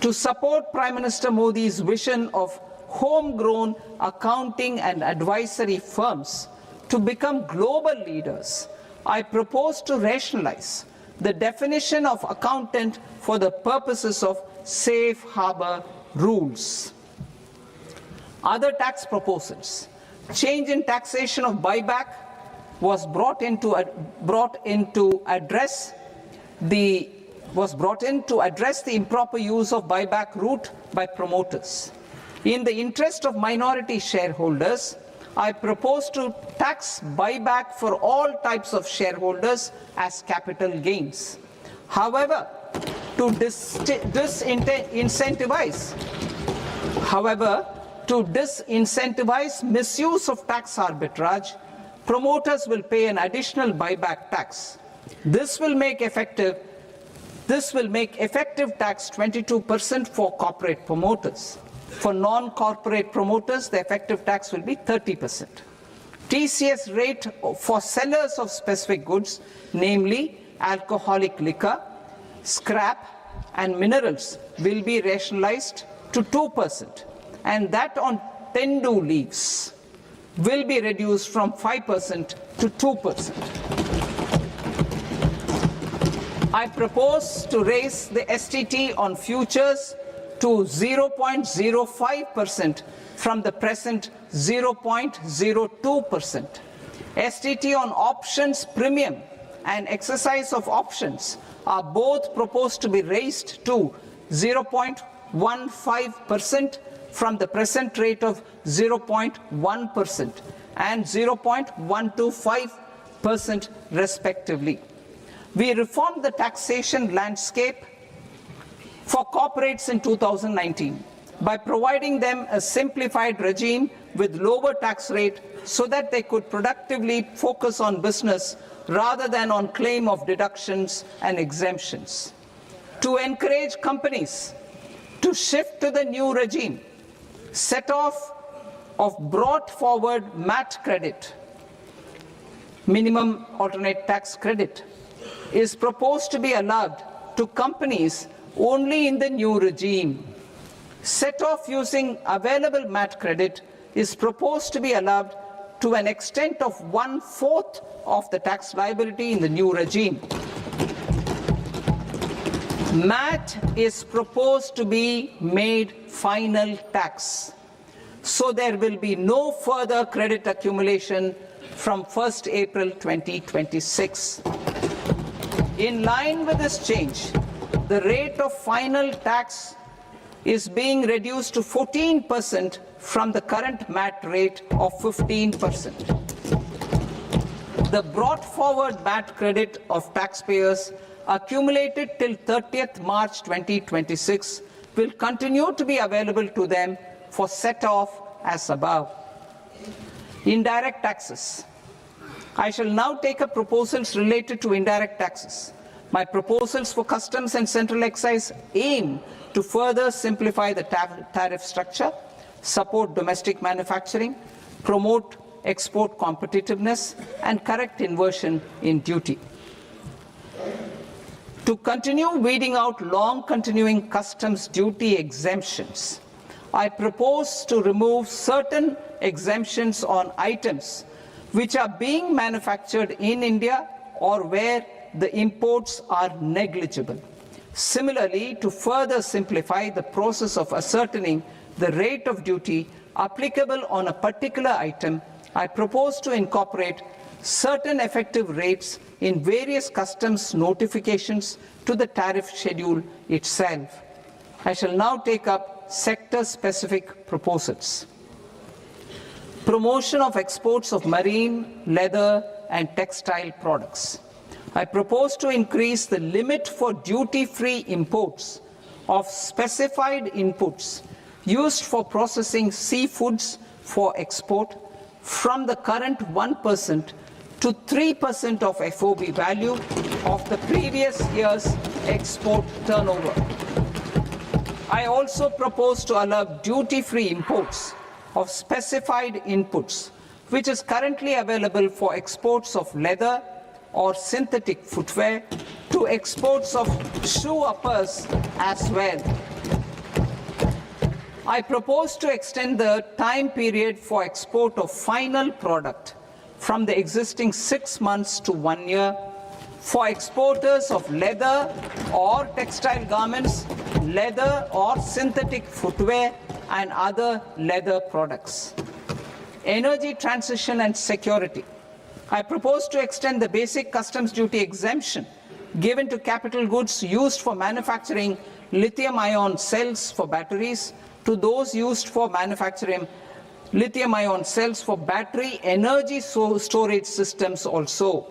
To support Prime Minister Modi's vision of homegrown accounting and advisory firms to become global leaders, I propose to rationalize the definition of accountant for the purposes of safe harbor rules. Other tax proposals. Change in taxation of buyback was brought in to address the improper use of buyback route by promoters. In the interest of minority shareholders, I propose to tax buyback for all types of shareholders as capital gains. However, to disincentivize misuse of tax arbitrage, promoters will pay an additional buyback tax. This will make effective tax 22% for corporate promoters. For non-corporate promoters, the effective tax will be 30%. TCS rate for sellers of specific goods, namely alcoholic liquor, scrap, and minerals will be rationalized to 2%, and that on tendu leaves will be reduced from 5% to 2%. I propose to raise the STT on futures to 0.05% from the present 0.02%. STT on options premium and exercise of options are both proposed to be raised to 0.15% from the present rate of 0.1% and 0.125% respectively. We reformed the taxation landscape for corporates in 2019 by providing them a simplified regime with lower tax rate so that they could productively focus on business rather than on claim of deductions and exemptions. To encourage companies to shift to the new regime, set off of brought forward MAT credit, minimum alternate tax credit, is proposed to be allowed to companies only in the new regime. Set off using available MAT credit is proposed to be allowed to an extent of 1/4 of the tax liability in the new regime. MAT is proposed to be made final tax, so there will be no further credit accumulation from 1st April 2026. In line with this change, the rate of final tax is being reduced to 14% from the current MAT rate of 15%. The brought forward MAT credit of taxpayers accumulated till 30th March 2026 will continue to be available to them for set-off as above. Indirect taxes. I shall now take up proposals related to indirect taxes. My proposals for customs and central excise aim to further simplify the tariff structure, support domestic manufacturing, promote export competitiveness, and correct inversion in duty. To continue weeding out long-continuing customs duty exemptions, I propose to remove certain exemptions on items which are being manufactured in India or where the imports are negligible. Similarly, to further simplify the process of ascertaining the rate of duty applicable on a particular item, I propose to incorporate certain effective rates in various customs notifications to the tariff schedule itself. I shall now take up sector-specific proposals. Promotion of exports of marine, leather, and textile products. I propose to increase the limit for duty-free imports of specified inputs used for processing seafoods for export from the current 1% to 3% of FOB value of the previous year's export turnover. I also propose to allow duty-free imports of specified inputs, which is currently available for exports of leather or synthetic footwear, to exports of shoe uppers as well. I propose to extend the time period for export of final product from the existing 6 months to 1 year for exporters of leather or textile garments, leather or synthetic footwear, and other leather products. Energy transition and security. I propose to extend the basic customs duty exemption given to capital goods used for manufacturing lithium-ion cells for batteries to those used for manufacturing lithium-ion cells for battery energy storage systems also.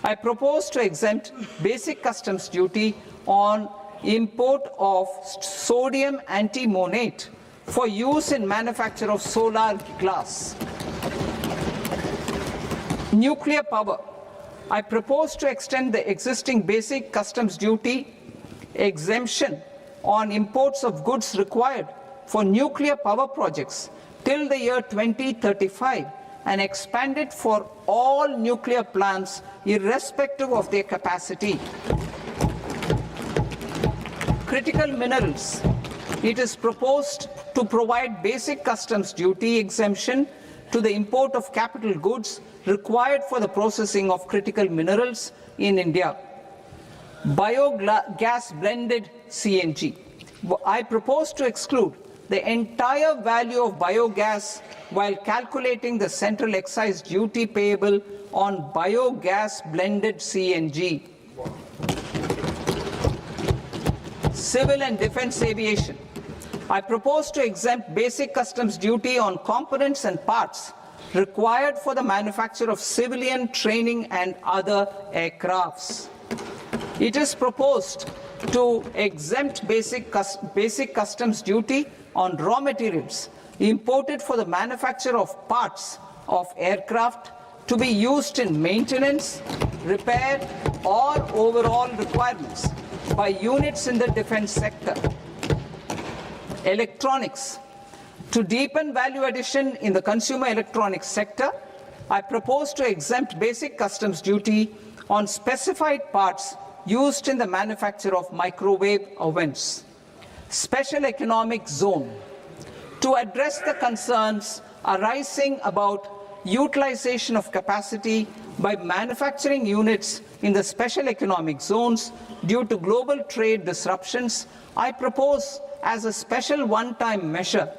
I propose to exempt basic customs duty on import of sodium antimonate for use in manufacture of solar glass. Nuclear power. I propose to extend the existing basic customs duty exemption on imports of goods required for nuclear power projects till the year 2035 and expand it for all nuclear plants irrespective of their capacity. critical minerals, it is proposed to provide basic customs duty exemption to the import of capital goods required for the processing of critical minerals in India. Biogas blended CNG. I propose to exclude the entire value of biogas while calculating the central excise duty payable on biogas blended CNG. Civil and defense aviation. I propose to exempt basic customs duty on components and parts required for the manufacture of civilian training and other aircrafts. It is proposed to exempt basic customs duty on raw materials imported for the manufacture of parts of aircraft to be used in maintenance, repair, or overall requirements by units in the defense sector. Electronics. To deepen value addition in the consumer electronics sector, I propose to exempt basic customs duty on specified parts used in the manufacture of microwave ovens. Special economic zone. To address the concerns arising about utilization of capacity by manufacturing units in the special economic zones due to global trade disruptions, I propose as a special one-time measure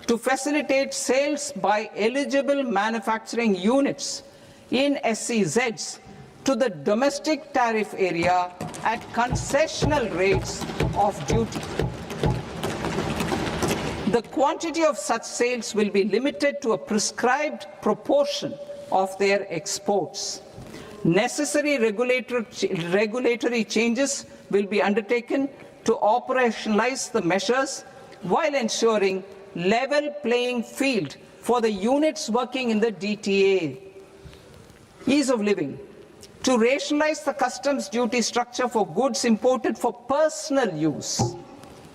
to facilitate sales by eligible manufacturing units in SEZs to the domestic tariff area at concessional rates of duty. The quantity of such sales will be limited to a prescribed proportion of their exports. Necessary regulatory changes will be undertaken to operationalize the measures while ensuring level playing field for the units working in the DTA. Ease of living. To rationalize the customs duty structure for goods imported for personal use,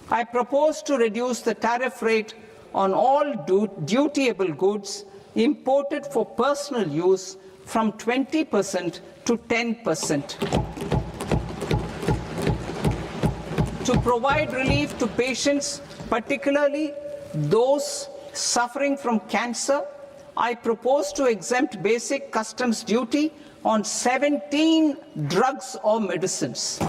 I propose to reduce the tariff rate on all dutiable goods imported for personal use from 20% to 10%. To provide relief to patients, particularly those suffering from cancer, I propose to exempt basic customs duty on 17 drugs or medicines.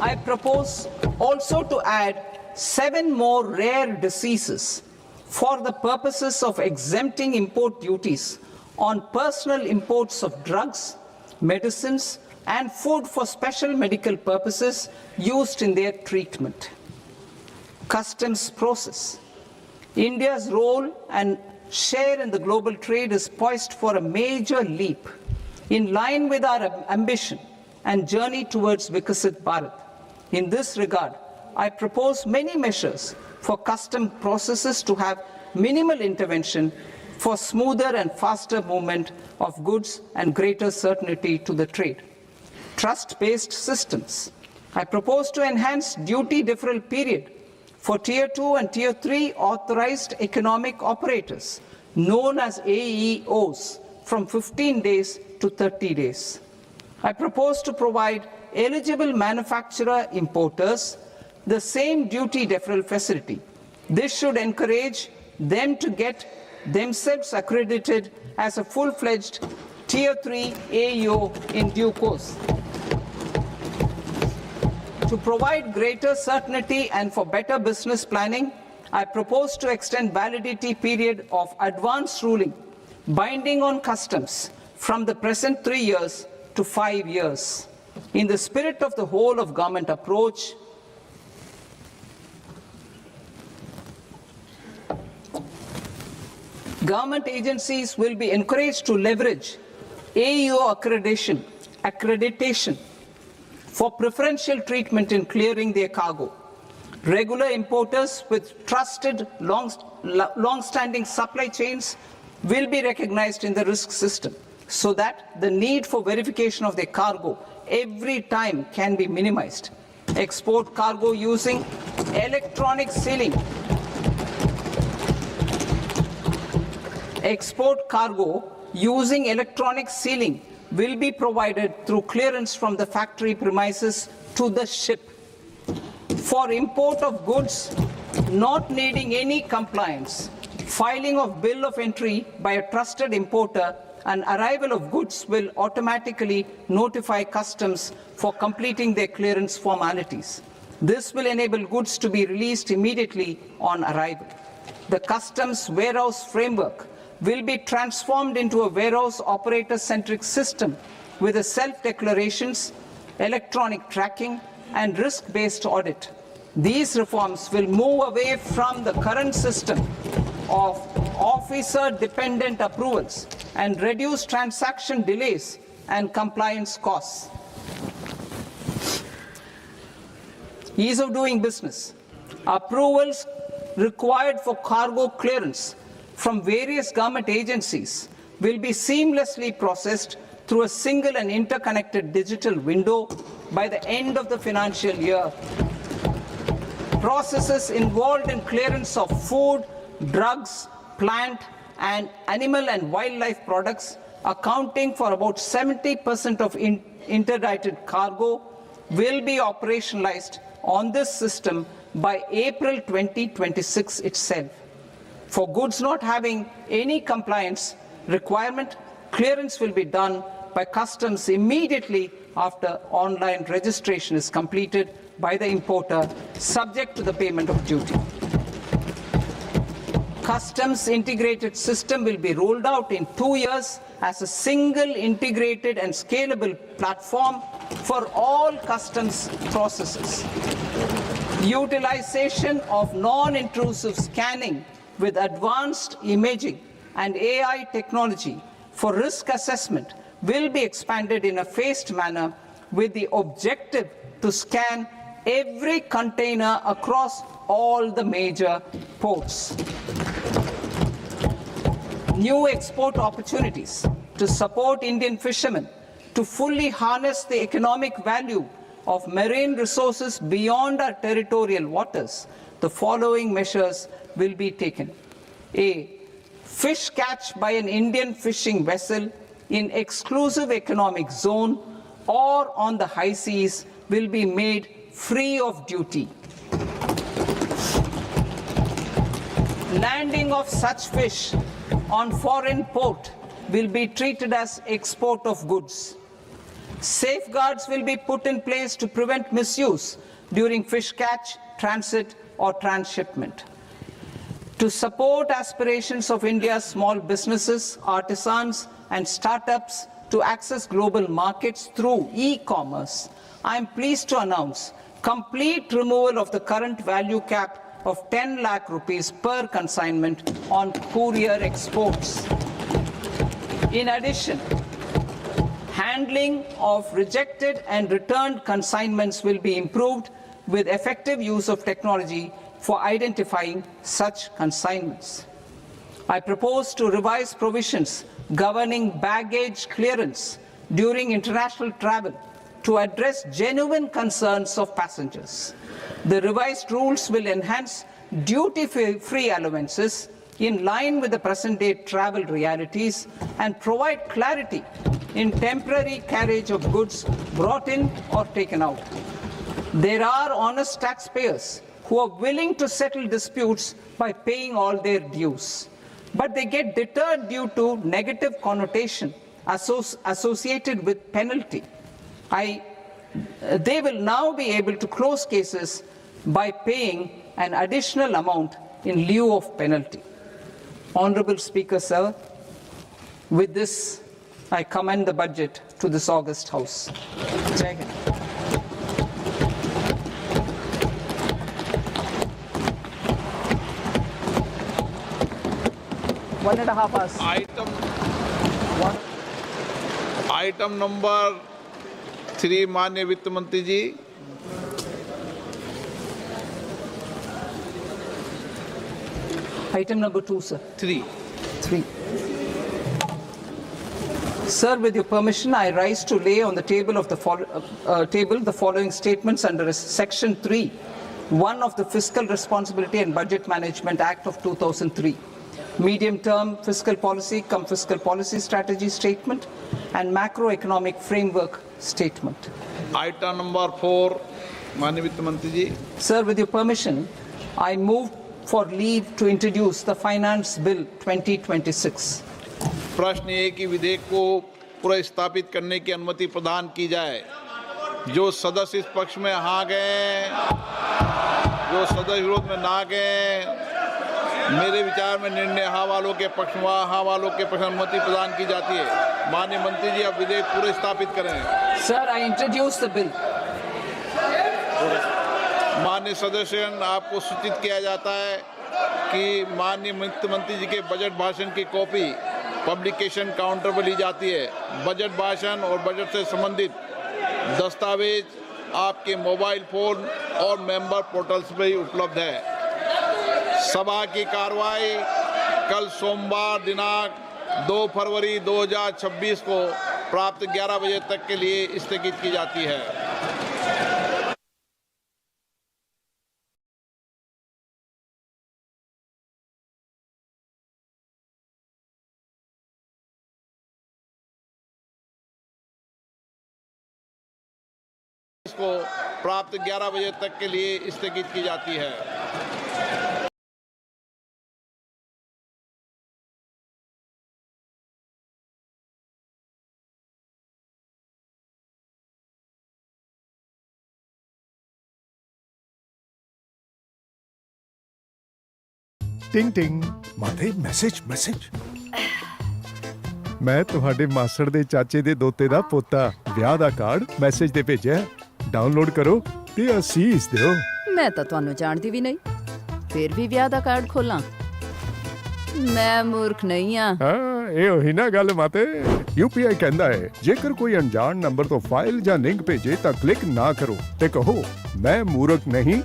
I propose also to add 7 more rare diseases for the purposes of exempting import duties on personal imports of drugs, medicines, and food for special medical purposes used in their treatment. Customs process. India's role and share in the global trade is poised for a major leap in line with our ambition and journey towards Viksit Bharat. In this regard, I propose many measures for custom processes to have minimal intervention for smoother and faster movement of goods and greater certainty to the trade. Trust-based systems. I propose to enhance duty deferral period for Tier 2 and Tier 3 authorized economic operators, known as AEOs, from 15 days to 30 days. I propose to provide eligible manufacturer importers the same duty deferral facility. This should encourage them to get themselves accredited as a full-fledged Tier 3 AEO in due course. To provide greater certainty and for better business planning, I propose to extend validity period of advance ruling binding on customs from the present 3 years to 5 years. In the spirit of the whole of government approach, government agencies will be encouraged to leverage AEO accreditation for preferential treatment in clearing their cargo. Regular importers with trusted, long-standing supply chains will be recognized in the risk system so that the need for verification of their cargo every time can be minimized. Export cargo using electronic sealing. Export cargo using electronic sealing will be provided through clearance from the factory premises to the ship. For import of goods not needing any compliance, filing of bill of entry by a trusted importer and arrival of goods will automatically notify customs for completing their clearance formalities. This will enable goods to be released immediately on arrival. The customs warehouse framework will be transformed into a warehouse operator-centric system with a self-declarations, electronic tracking, and risk-based audit. These reforms will move away from the current system of officer-dependent approvals and reduce transaction delays and compliance costs. Ease of doing business. Approvals required for cargo clearance from various government agencies will be seamlessly processed through a single and interconnected digital window by the end of the financial year. Processes involved in clearance of food, drugs, plant, and animal and wildlife products, accounting for about 70% of interdicted cargo, will be operationalized on this system by April 2026 itself. For goods not having any compliance requirement, clearance will be done by customs immediately after online registration is completed by the importer, subject to the payment of duty. Customs integrated system will be rolled out in 2 years as a single integrated and scalable platform for all customs processes. Utilization of non-intrusive scanning with advanced imaging and AI technology for risk assessment will be expanded in a phased manner with the objective to scan every container across all the major ports. New export opportunities to support Indian fishermen to fully harness the economic value of marine resources beyond our territorial waters. The following measures will be taken. A. Fish catch by an Indian fishing vessel in exclusive economic zone or on the high seas will be made free of duty. Landing of such fish on foreign port will be treated as export of goods. Safeguards will be put in place to prevent misuse during fish catch, transit, or transshipment. To support aspirations of India's small businesses, artisans, and startups to access global markets through e-commerce, I am pleased to announce complete removal of the current value cap of 10 lakh rupees per consignment on courier exports. In addition, handling of rejected and returned consignments will be improved with effective use of technology for identifying such consignments. I propose to revise provisions governing baggage clearance during international travel to address genuine concerns of passengers. The revised rules will enhance duty-free allowances in line with the present-day travel realities and provide clarity in temporary carriage of goods brought in or taken out. There are honest taxpayers who are willing to settle disputes by paying all their dues, but they get deterred due to negative connotation associated with penalty. They will now be able to close cases by paying an additional amount in lieu of penalty. Honorable Speaker, sir, with this, I commend the budget to this august House. Jai Hind. One and a half hours. Item number 3, माननीय वित्त मंत्री जी. Item number 2, sir. 3. Sir, with your permission, I rise to lay on the table of the following statements under Section 3, 1 of the Fiscal Responsibility and Budget Management Act of 2003. medium-term fiscal policy cum fiscal policy strategy statement, and macroeconomic framework statement. Item number 4 माननीय वित्त मंत्री जी। Sir, with your permission, I move for leave to introduce the Finance Bill 2026. प्रश्न ये कि विधेयक को पुनर्स्थापित करने की अनुमति प्रदान की जाए। जो सदस्य इस पक्ष में हाँ गए, जो सदस्य विरोध में ना गए, मेरे विचार में निर्णय हाँ वालों के पक्ष में, हाँ वालों के पक्ष में अनुमति प्रदान की जाती है। माननीय मंत्री जी, अब विधेयक पूरे स्थापित करें। Sir, I introduce the bill. माननीय सदस्यगण, आपको सूचित किया जाता है कि माननीय वित्त मंत्री जी के बजट भाषण की कॉपी पब्लिकेशन काउंटर पर ली जाती है। बजट भाषण और बजट से संबंधित दस्तावेज आपके मोबाइल फोन और मेंबर पोर्टल्स पर ही उपलब्ध है। सभा की कार्रवाई कल सोमवार दिनांक 2 फरवरी 2026 को प्राप्त 11 बजे तक के लिए स्थगित की जाती है। इसको प्राप्त 11 बजे तक के लिए स्थगित की जाती है। टिंग टिंग माथे मैसेज मैसेज मैं ਤੁਹਾਡੇ ਮਾਸੜ ਦੇ ਚਾਚੇ ਦੇ ਦੋਤੇ ਦਾ ਪੋਤਾ ਵਿਆਹ ਦਾ ਕਾਰਡ ਮੈਸੇਜ ਤੇ ਭੇਜਿਆ ਡਾਊਨਲੋਡ ਕਰੋ ਤੇ ਅਸੀਸ ਦਿਓ। ਮੈਂ ਤਾਂ ਤੁਹਾਨੂੰ ਜਾਣਦੀ ਵੀ ਨਹੀਂ, ਫਿਰ ਵੀ ਵਿਆਹ ਦਾ ਕਾਰਡ ਖੋਲਾਂ। ਮੈਂ ਮੂਰਖ ਨਹੀਂ ਆ। ਹਾਂ, ਇਹ ਉਹੀ ਨਾ ਗੱਲ ਮਾਤੇ। UPI ਕਹਿੰਦਾ ਹੈ ਜੇਕਰ ਕੋਈ ਅਣਜਾਣ ਨੰਬਰ ਤੋਂ ਫਾਈਲ ਜਾਂ ਲਿੰਕ ਭੇਜੇ ਤਾਂ ਕਲਿੱਕ ਨਾ ਕਰੋ ਤੇ ਕਹੋ ਮੈਂ ਮੂਰਖ ਨਹੀਂ।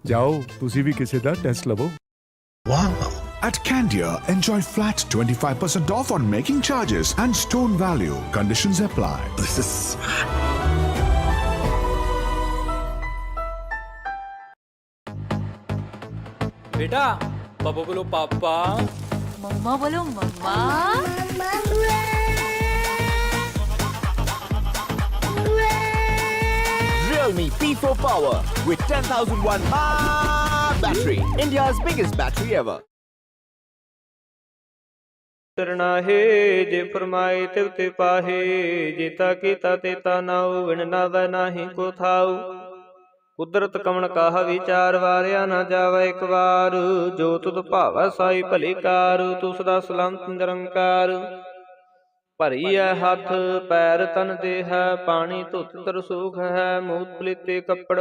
ਜਾਓ ਤੁਸੀਂ ਵੀ ਕਿਸੇ ਦਾ ਟੈਸਟ ਲਵੋ। Wow! At Candia, enjoy flat 25% off on making charges and stone value. Conditions apply. This is... बेटा, पापा बोलो पापा। मम्मा बोलो मम्मा। Realme P4 Power with 10,000 watt battery. India's biggest battery ever. करना है जे फरमाए तिव ते पाहे, जेता कीता तेता नाउ विण नावै नाहि को थाउ। कुदरत कमन काह विचार वारिया ना जावे एक बार, जो तुद भावै साई भली कार, तू सदा सलामत निरंकार। ਭਰੀ ਹੈ ਹੱਥ ਪੈਰ ਤਨ ਦੇਹ, ਪਾਣੀ ਧੁੱਤ ਤਰਸੂਖ ਹੈ, ਮੂਤ ਪਲੀਤੇ ਕੱਪੜ